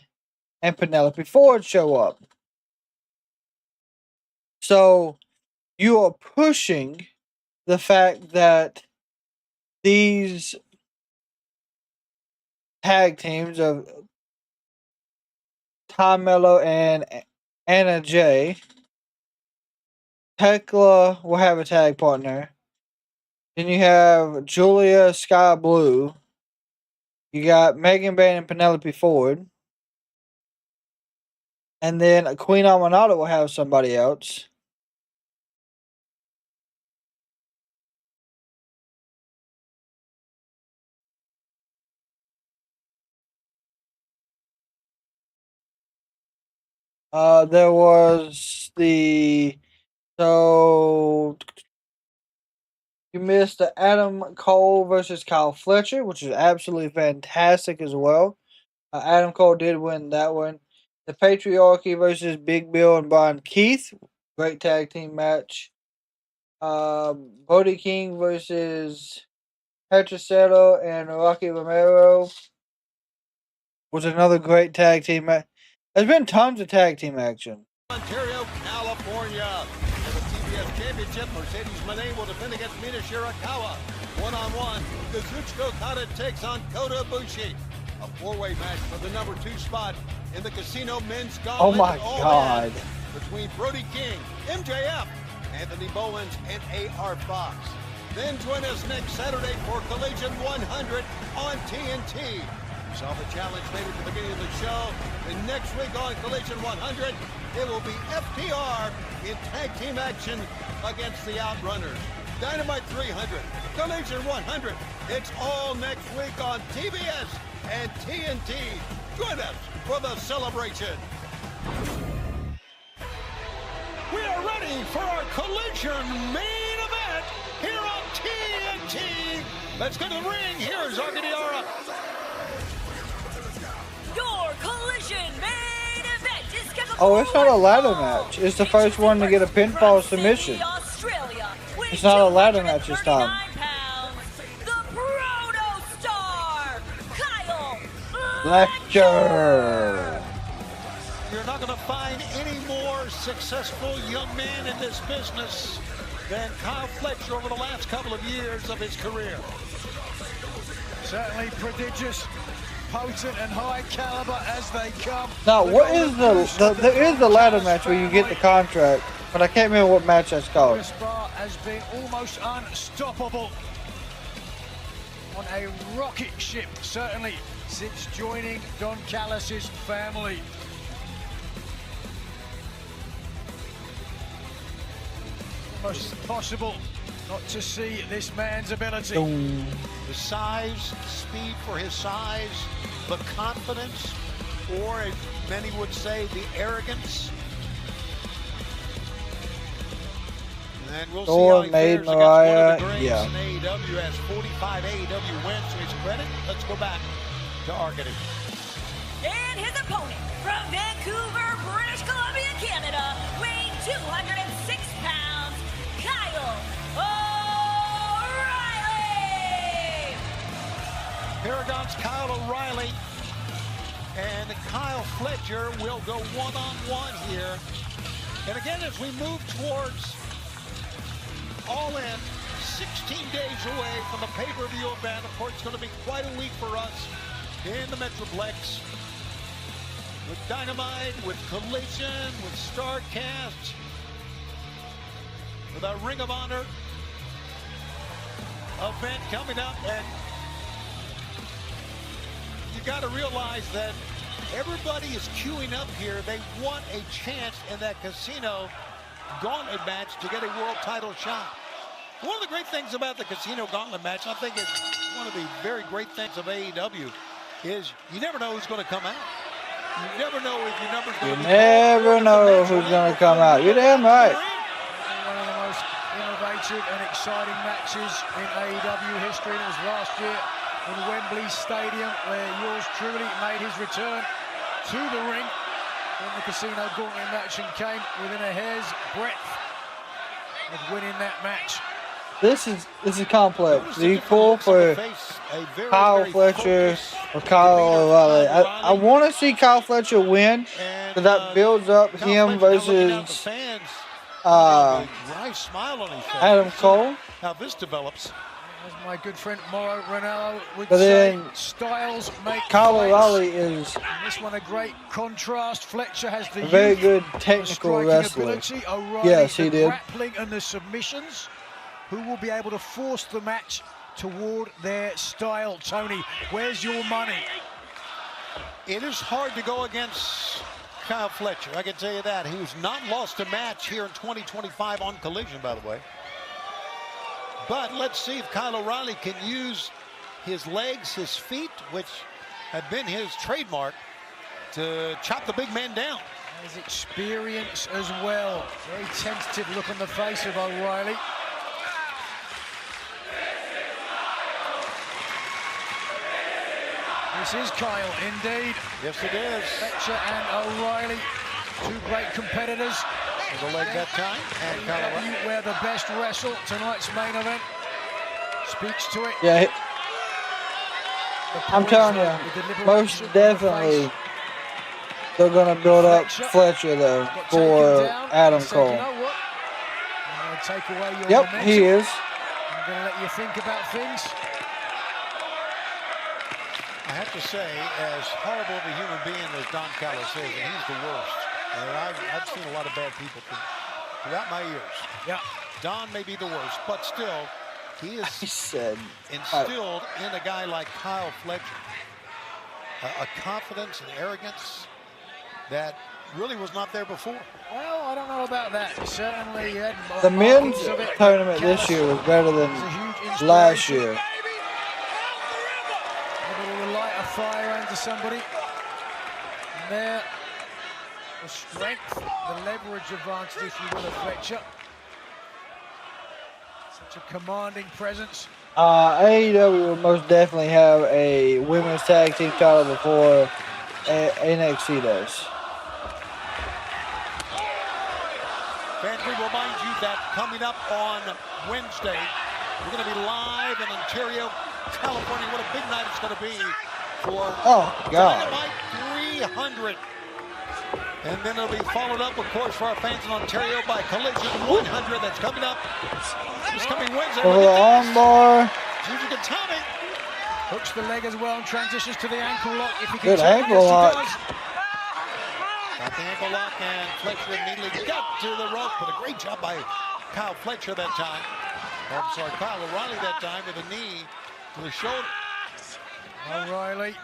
and Penelope Ford show up. So you are pushing the fact that these tag teams of Carmelo and Anna Jay, Tekla will have a tag partner. Then you have Julia Skye Blue. You got Megan Bayne and Penelope Ford. And then Queen Aminata will have somebody else. There was so you missed the Adam Cole versus Kyle Fletcher, which is absolutely fantastic as well. Adam Cole did win that one. The Patriarchy versus Big Bill and Bryan Keith, great tag team match. Brody King versus Hechicero and Rocky Romero was another great tag team match. There's been tons of tag team action. Ontario, California. For the TBS Championship, Mercedes Moné will defend against Mina Shirakawa. One-on-one, Kazuchika Okada takes on Kota Ibushi. A four-way match for the number 2 spot in the Casino Men's Gauntlet. Oh my God. Between Brody King, MJF, Anthony Bowens, and A.R. Fox. Then join us next Saturday for Collision 100 on TNT. You saw the challenge made at the beginning of the show. And next week on Collision 100, it will be FTR in tag team action against the Outrunners. Dynamite 300, Collision 100. It's all next week on TBS and TNT. Join us for the celebration. We are ready for our Collision main event here on TNT. Let's go to the ring. Here's Arcadiara. Your Collision main event is scheduled Oh, it's not a ladder match. It's the first one to get a pinfall submission. It's not a ladder match this time. Fletcher. You're not going to find any more successful young man in this business than Kyle Fletcher over the last couple of years of his career. Certainly prodigious, potent and high caliber as they come. Now, what is there is the ladder match where you get the contract, but I can't remember what match that's called. Chris Barr has been almost unstoppable on a rocket ship, certainly since joining Don Callis' family. Almost impossible not to see this man's ability. The size, speed for his size, the confidence, or as many would say, the arrogance. And we'll see how he fares against one of the greats in AEW. Has 45 AEW wins to his credit. Let's go back to Arcady. And his opponent from Vancouver, British Columbia, Canada, weighing 206 pounds, Kyle O'Reilly. Paragon's Kyle O'Reilly and Kyle Fletcher will go one-on-one here. And again, as we move towards All In, 16 days away from the pay-per-view event. Of course, it's going to be quite a week for us in the Metroplex. With Dynamite, with Collision, with StarCast, with our Ring of Honor event coming up. And you got to realize that everybody is queuing up here. They want a chance in that Casino Gauntlet match to get a world title shot. One of the great things about the Casino Gauntlet match, I think it's one of the very great things of AEW, is you never know who's going to come out. You never know if your number's going to be called. You never know who's going to come out. You're damn right. One of the most innovative and exciting matches in AEW history. And it was last year in Wembley Stadium where yours truly made his return to the ring in the Casino Gauntlet match and came within a hair's breadth of winning that match. This is complex. Do you pull for Kyle Fletcher or Kyle O'Reilly? I want to see Kyle Fletcher win, because that builds up him versus Adam Cole. How this develops. As my good friend Mauro Ranallo would But say, then styles make Kyle fights. O'Reilly is And this one a great contrast. Fletcher has the a very youth, good the technical striking wrestler. ability. O'Reilly, Yes, he the did. grappling and the submissions. Who will be able to force the match toward their style? Tony, where's your money? It is hard to go against Kyle Fletcher, I can tell you that. He was not lost a match here in 2025 on Collision, by the way. But let's see if Kyle O'Reilly can use his legs, his feet, which had been his trademark, to chop the big man down. His experience as well. Very tentative look on the face of O'Reilly. This is Kyle, indeed. Yes, it is. Fletcher and O'Reilly, two great competitors. The leg that time. And AEW, where the best wrestle, tonight's main event speaks to it. Yeah, I'm telling you, most definitely they're going to build up Fletcher, though, for Adam Cole. You know what? I'm going to take away your Yep, momentum. he is. I'm going to let you think about things. I have to say, as horrible of a human being as Don Callis is, and he's the worst. And I've seen a lot of bad people throughout my years. Yeah. Don may be the worst, but still, he is said, instilled in a guy like Kyle Fletcher a confidence and arrogance that really was not there before. Well, I don't know about that. Certainly, he had The men's markings of it. tournament this year was better than last year. Able to light a fire under somebody. And there, the strength, the leverage advantage, if you will, of Fletcher. Such a commanding presence. AEW will most definitely have a women's tag team title before NXT does. And we remind you that coming up on Wednesday, we're going to be live in Ontario, California. What a big night it's going to be for Dynamite 300. And then it'll be followed up, of course, for our fans in Ontario by Collision 100 that's coming up this coming Wednesday. Over the armbar. Tommy hooks the leg as well and transitions to the ankle lock. If he can Good ankle lock. Got the ankle lock, and Fletcher immediately got to the rope. But a great job by Kyle Fletcher that time. Oh, I'm sorry, Kyle O'Reilly that time with a knee to the shoulder. O'Reilly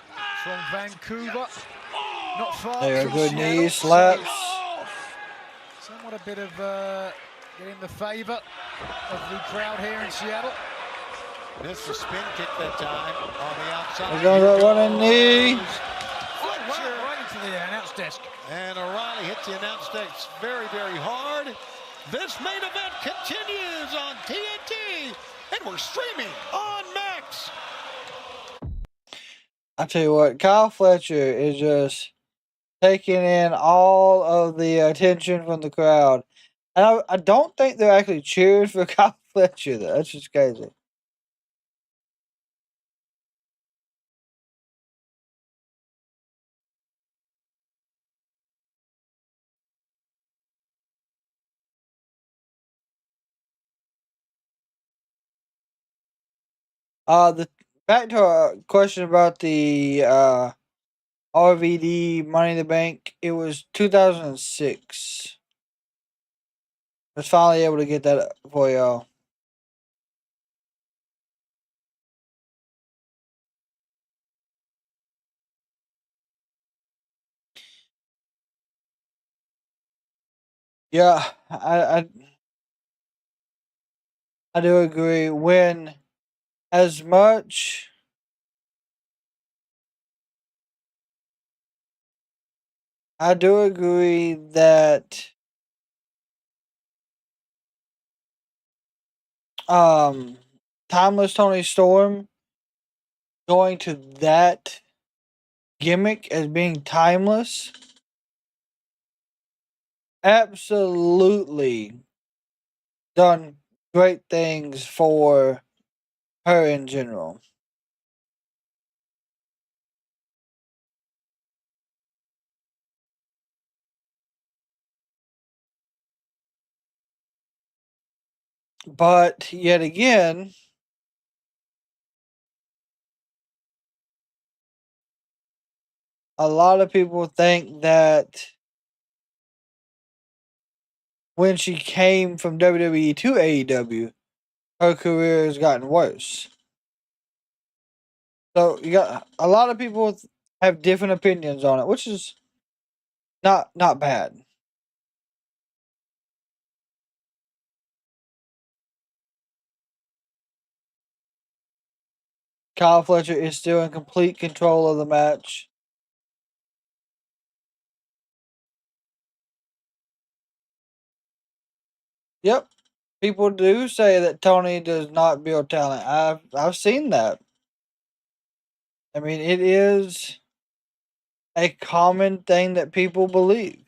from Vancouver. Not far. There, from good Seattle. knee slaps. Somewhat a bit of getting the favour of the crowd here in Seattle. Missed the spin kick that time on the outside. We're going to run a knee. Right into the announce desk. And O'Reilly hits the announce desk very, very hard. This main event continues on TNT, and we're streaming on Max. I tell you what, Kyle Fletcher is just taking in all of the attention from the crowd. And I don't think they're actually cheering for Kyle Fletcher, though. That's just crazy. Back to our question about the RVD Money in the Bank. It was 2006. I was finally able to get that for y'all. Yeah, I do agree. When as much I do agree that Timeless Tony Storm going to that gimmick as being timeless absolutely done great things for her in general. But yet again, a lot of people think that when she came from WWE to AEW, her career has gotten worse. So you got a lot of people have different opinions on it, which is not bad. Kyle Fletcher is still in complete control of the match. Yep. People do say that Tony does not build talent. I've seen that. I mean, it is a common thing that people believe.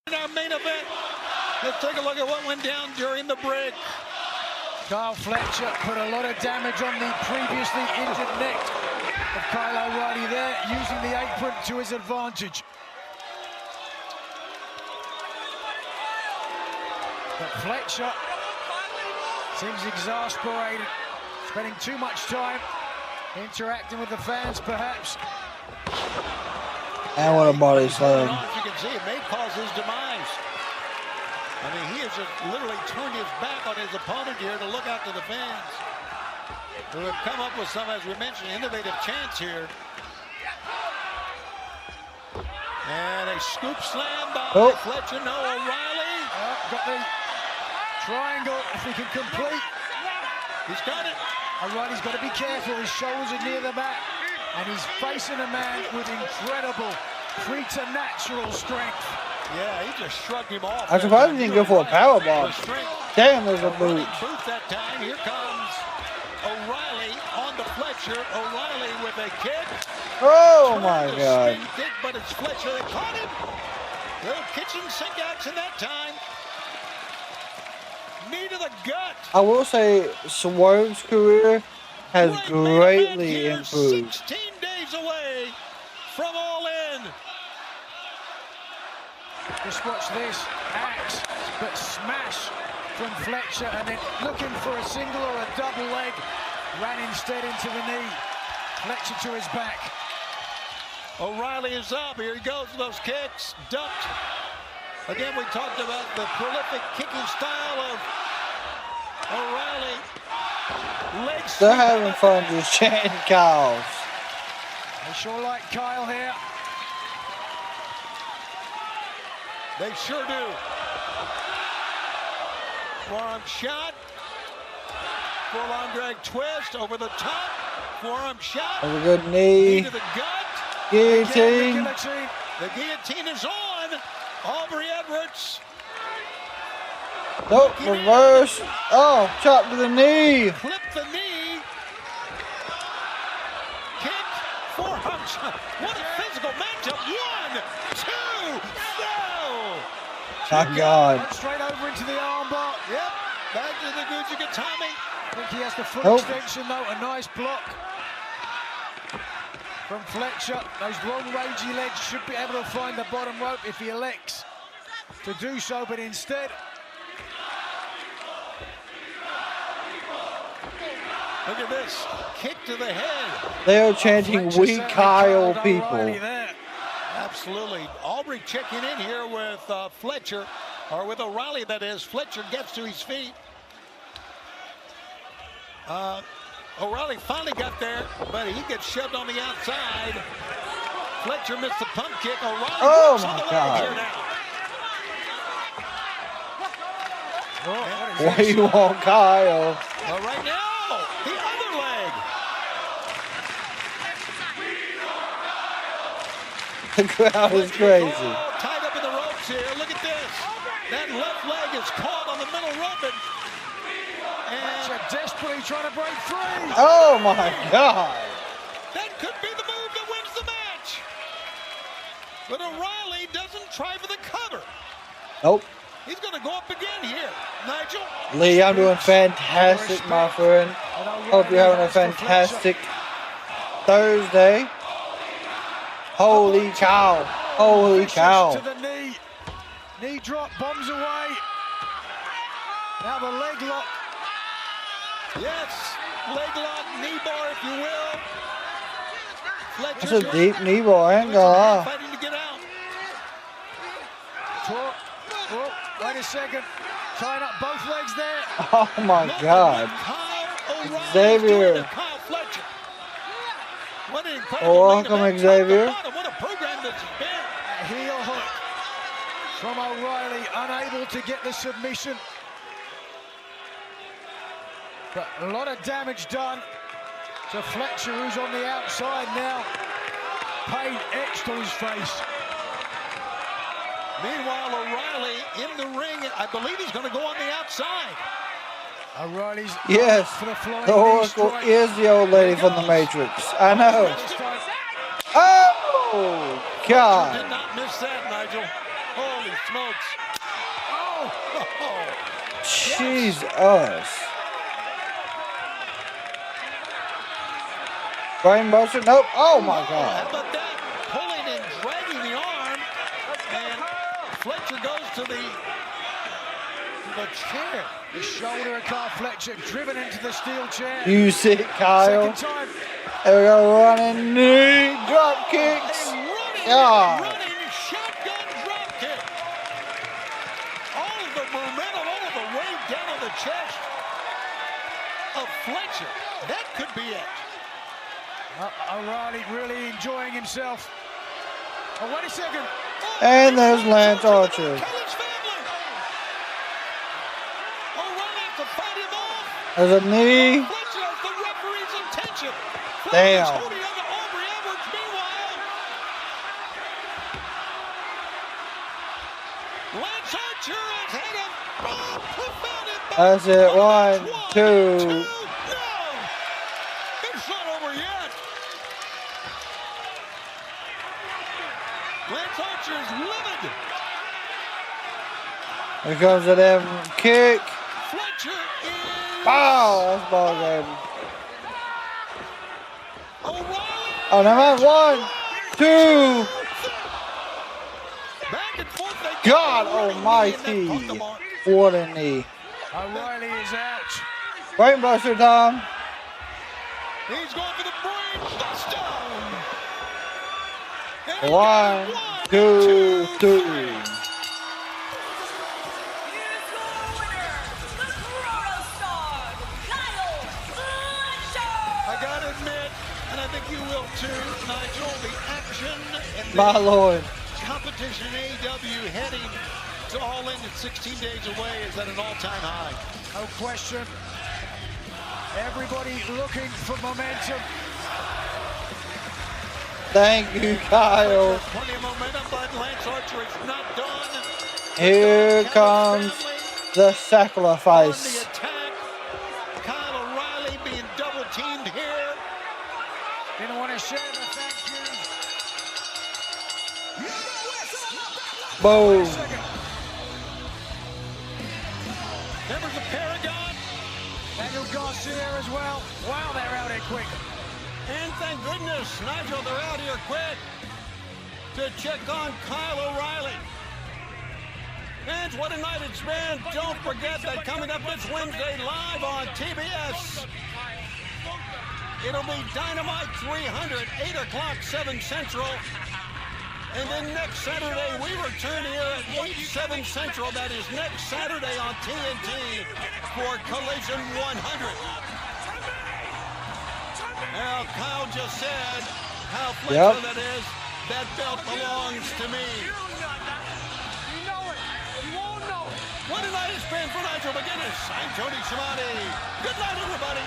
In our main event, let's take a look at what went down during the break. Kyle Fletcher put a lot of damage on the previously injured neck of Kyle O'Reilly there, using the apron to his advantage. But Fletcher seems exasperated, spending too much time interacting with the fans, perhaps. And what a body slam. As you can see, it may cause his demise. I mean, he has just literally turned his back on his opponent here to look out to the fans, who have come up with some, as we mentioned, innovative chants here. And a scoop slam by Fletcher. No, O'Reilly. Got the triangle, if he can complete. He's got it. O'Reilly's got to be careful. His shoulders are near the mat. And he's facing a man with incredible preternatural strength. Yeah, he just shrugged him off. I'm surprised he didn't go for a powerbomb. The strength Damn, there's a boot. Boot that time. Here comes O'Reilly on the Fletcher. O'Reilly with a kick. Oh my God. Spin kick, but it's Fletcher that caught him. Little kitchen sink action that time. Knee to the gut. I will say Swerve's career has greatly improved. 16 days away from All In. Just watch this. Axe, but smash from Fletcher, and then looking for a single or a double leg. Ran instead into the knee. Fletcher to his back. O'Reilly is up. Here he goes with those kicks. Ducked. Again, we talked about the prolific kicking style of O'Reilly. Legs. They're having fun just chanting Kyle's. They sure like Kyle here. They sure do. Forearm shot. Full-on drag twist over the top. Forearm shot. Have a good knee. Knee to the gut. Guillotine. The guillotine is on. Aubrey Edwards. Nope, reverse. Oh, chop to the knee. Clip the knee. Kick. Forearm shot. What a physical matchup. 1, 2, no. My God. Straight over into the armbar. Yep. Back to the Gucci Gatami. I think he has the foot Nope. extension though. A nice block from Fletcher. Those long ragey legs should be able to find the bottom rope if he elects to do so, but instead. Look at this. Kick to the head. They are chanting "We Kyle" people. Absolutely. Aubrey checking in here with Fletcher, or with O'Reilly, that is. Fletcher gets to his feet. O'Reilly finally got there, but he gets shoved on the outside. Fletcher missed the pump kick. O'Reilly Oh works on my the God. leg here now. What do you want, Kyle? Well, right now, the other leg. The crowd is crazy. Tied up in the ropes here. Look at this. That left leg is caught on the middle rope. And desperately trying to break free. Oh my God. That could be the move that wins the match. But O'Reilly doesn't try for the cover. Nope. He's going to go up again here. Nigel. Lee, I'm doing fantastic, my friend. Hope you're having a fantastic Thursday. Holy cow. Holy cow. To the knee. Knee drop, bombs away. Now the leg lock. Yes, leg lock, knee bar, if you will. That's a deep knee bar, I ain't gonna lie. Fighting to get out. Oh, wait a second. Tying up both legs there. Oh my God. Xavier. What an incredible Welcome, Xavier. What a program this has been. A heel hook from O'Reilly, unable to get the submission. But a lot of damage done to Fletcher, who's on the outside now. Pain etched on his face. Meanwhile, O'Reilly in the ring. I believe he's going to go on the outside. O'Reilly's Yes, for the flying the Oracle is the old lady from the Matrix. I know. Oh, God. Did not miss that, Nigel. Holy smokes. Jesus. Brain buster? Nope. Oh, my How God. about that? Pulling and dragging the arm. And Fletcher goes to the chair. The shoulder of Carl Fletcher driven into the steel chair. You see it, Kyle. Second time. There we go. Running knee. Drop kicks. God. Running shotgun drop kick. All of the momentum, all of the weight down on the chest of Fletcher. That could be it. O'Reilly really enjoying himself. Oh, wait a second. And there's Lance Archer. There's a knee. Fletcher has the referee's attention. Damn. Holding on to Aubrey Edwards. Meanwhile, Lance Archer has had a profound impact. That's it. 1, 2. It's not over yet. Lance Archer is livid. Here comes the damn kick. Fletcher is... Wow, that's ball game. Oh, never mind. 1, 2. God almighty. What a knee. O'Reilly is out. Brainbuster time. He's going for the brainbuster. 1, 2, 3. I gotta admit, and I think you will too, Nigel, the action and My lord. competition in AEW heading to All In at 16 days away is at an all-time high. No question. Everybody looking for momentum. Thank you, Kyle. Plenty of momentum, but Lance Archer is not done. Here comes the sacrifice. Kyle O'Reilly being double-teamed here. Didn't want to share the thank you. Boom. Members of Paragon. Daniel Garcia as well. Wow, they're out here quick. And thank goodness, Nigel, they're out here quick to check on Kyle O'Reilly. Fans, what a night it's been. Don't forget that coming up this Wednesday live on TBS, it'll be Dynamite 300, 8 o'clock, 7 Central. And then next Saturday, we return here at 8, 7 Central. That is next Saturday on TNT for Collision 100. Now, Kyle just said how flexible that is. That belt belongs to me. You know it. You all know it. What a night it's been for Nigel McGuinness. I'm Tony Schiavone. Good night, everybody.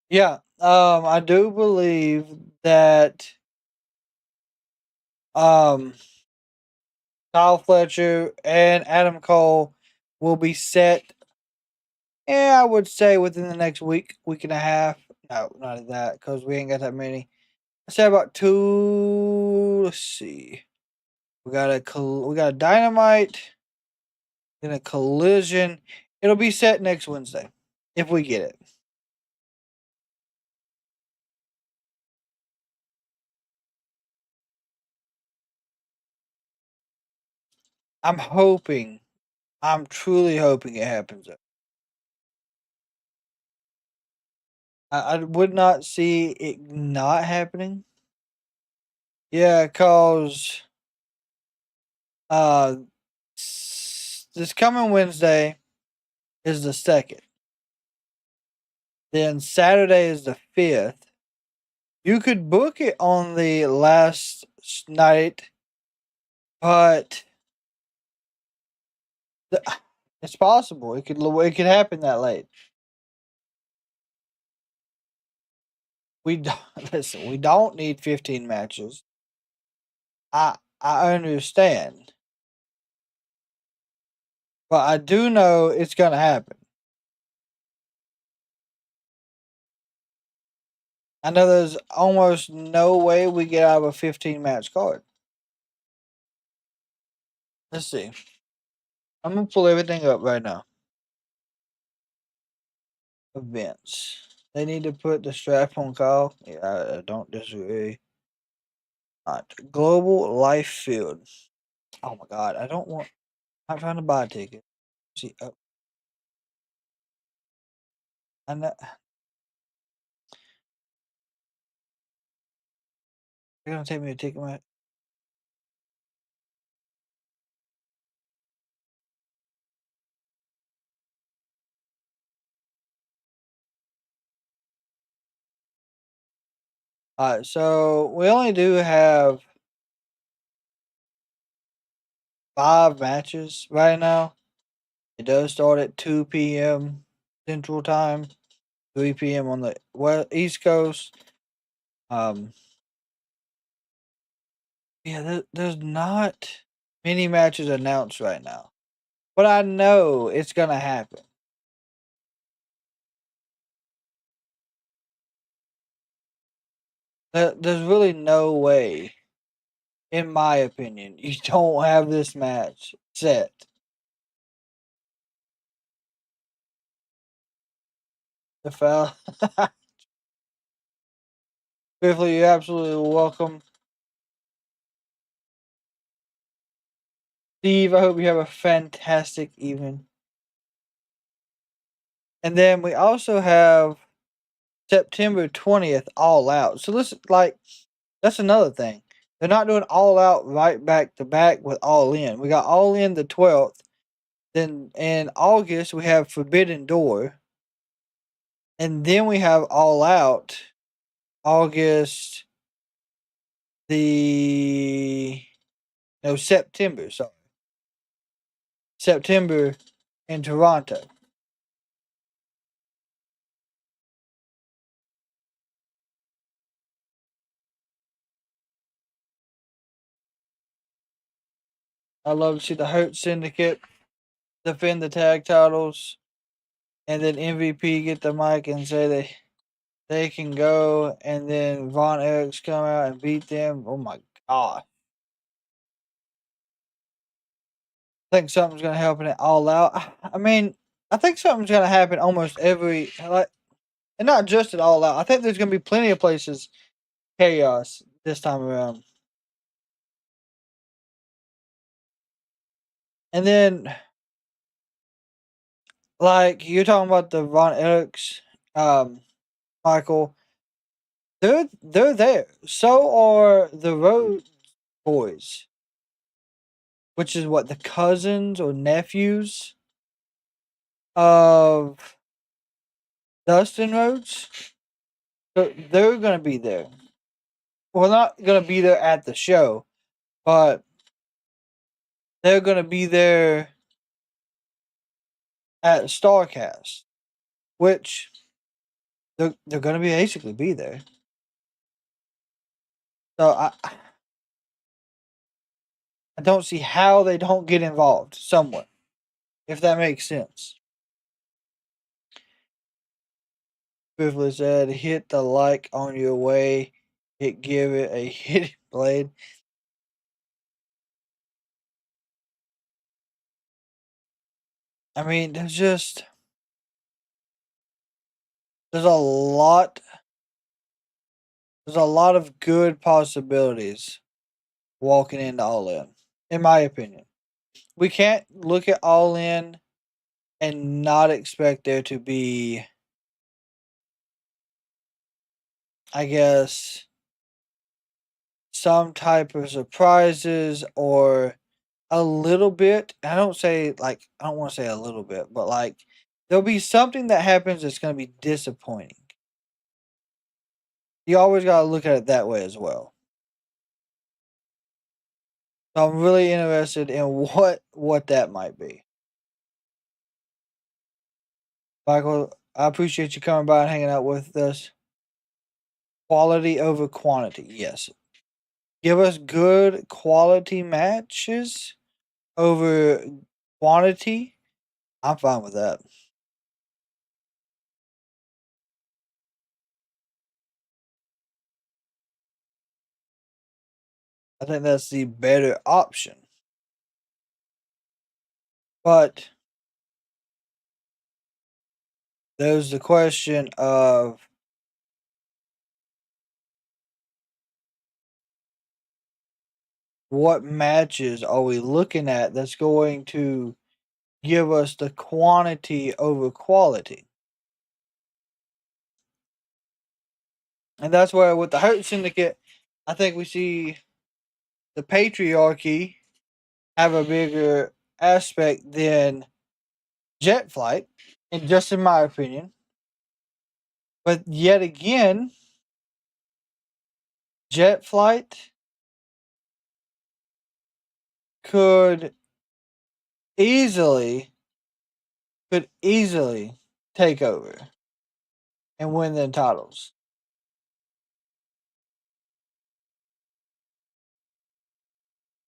Yeah, I do believe that Kyle Fletcher and Adam Cole will be set. Yeah, I would say within the next week and a half. No, not that, because we ain't got that many. I say about 2. Let's see. We got a Dynamite, then a Collision. It'll be set next Wednesday if we get it. I'm truly hoping it happens. I would not see it not happening. Yeah, cause this coming Wednesday is the 2nd. Then Saturday is the 5th. You could book it on the last night, but it's possible it could happen that late. We don't need 15 matches. I understand, but I do know it's gonna happen. I know there's almost no way we get out of a 15 match card. Let's see. I'm gonna pull everything up right now. Events. They need to put the strap on Kyle. Yeah, I don't disagree. Global Life Field. Oh my god, I'm trying to buy a ticket. See, I know. They're gonna take me to ticket match. Alright, so we only do have 5 matches right now. It does start at 2 p.m. Central Time, 3 p.m. on the East Coast. Yeah, there's not many matches announced right now, but I know it's gonna happen. There's really no way, in my opinion, you don't have this match set. The foul. Biffley, you're absolutely welcome. Steve, I hope you have a fantastic evening. And then we also have September 20th, All Out. So listen, that's another thing. They're not doing All Out right back to back with All In. We got All In the 12th. Then in August, we have Forbidden Door. And then we have All Out August September, sorry. September in Toronto. I love to see the Hurt Syndicate defend the tag titles, and then MVP get the mic and say they can go, and then Von Erichs come out and beat them. Oh my god! I think something's gonna happen at All Out. I mean, I think something's gonna happen almost every and not just at All Out. I think there's gonna be plenty of places chaos this time around. And then, you're talking about the Von Erichs, Michael. They're there. So are the Road Boys, which is what, the cousins or nephews of Dustin Rhodes. So they're gonna be there. Well, not gonna be there at the show, but they're gonna be there at Starcast, which they're gonna basically be there. So I don't see how they don't get involved somewhat, if that makes sense. Biffley said, hit the like on your way, give it a hit blade. I mean, there's a lot of good possibilities walking into All in my opinion. We can't look at All In and not expect there to be, I guess, some type of surprises or a little bit. I don't want to say a little bit, but there'll be something that happens that's going to be disappointing. You always got to look at it that way as well. So I'm really interested in what that might be. Michael, I appreciate you coming by and hanging out with us. Quality over quantity, yes. Give us good quality matches over quantity. I'm fine with that. I think that's the better option. But there's the question of what matches are we looking at that's going to give us the quantity over quality. And that's where with the Hurt Syndicate, I think we see the patriarchy have a bigger aspect than Jet Flight, and just in my opinion. But yet again, Jet Flight could easily take over and win the titles.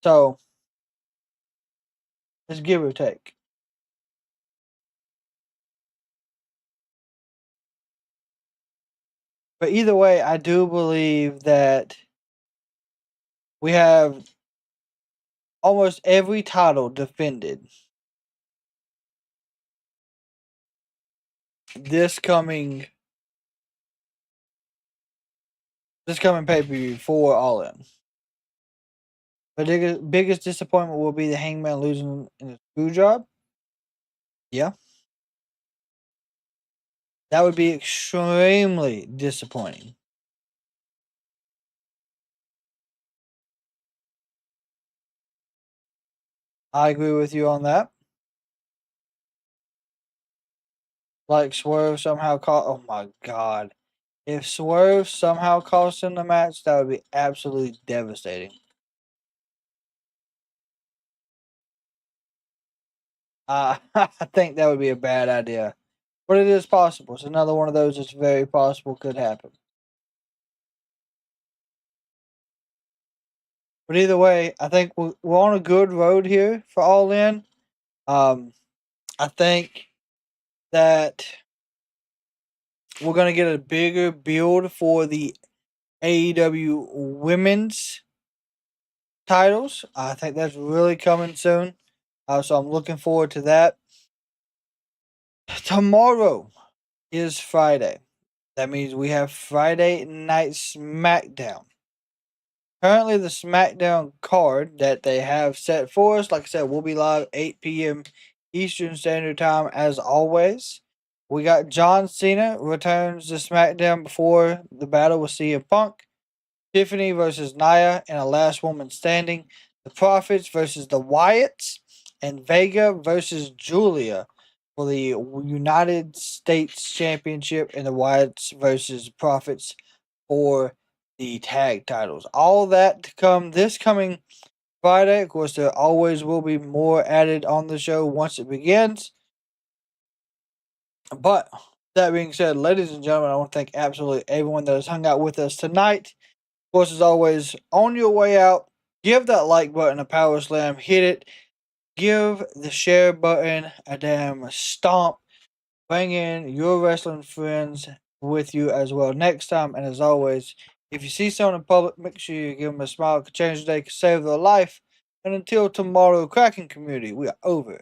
So, it's give or take. But either way, I do believe that we have almost every title defended this coming pay-per-view for All In. The biggest disappointment will be the Hangman losing in a screw job. Yeah. That would be extremely disappointing. I agree with you on that. Like Swerve somehow oh my god. If Swerve somehow cost him the match, that would be absolutely devastating. I think that would be a bad idea. But it is possible. It's another one of those that's very possible could happen. But either way, I think we're on a good road here for All In. I think that we're going to get a bigger build for the AEW women's titles. I think that's really coming soon. So I'm looking forward to that. Tomorrow is Friday. That means we have Friday Night SmackDown. Currently, the SmackDown card that they have set for us, like I said, will be live 8 p.m. Eastern Standard Time as always. We got John Cena returns to SmackDown before the battle with CM Punk. Tiffany versus Nia in a last woman standing. The Profits versus the Wyatts. And Vega versus Julia for the United States Championship. And the Wyatts versus Profits for the tag titles. All that to come this coming Friday. Of course, there always will be more added on the show once it begins. But that being said, ladies and gentlemen, I want to thank absolutely everyone that has hung out with us tonight. Of course, as always, on your way out, give that like button a power slam, hit it, give the share button a damn stomp, bring in your wrestling friends with you as well next time. And as always, if you see someone in public, make sure you give them a smile. It could change the day, could save their life. And until tomorrow, Kraken community, we are over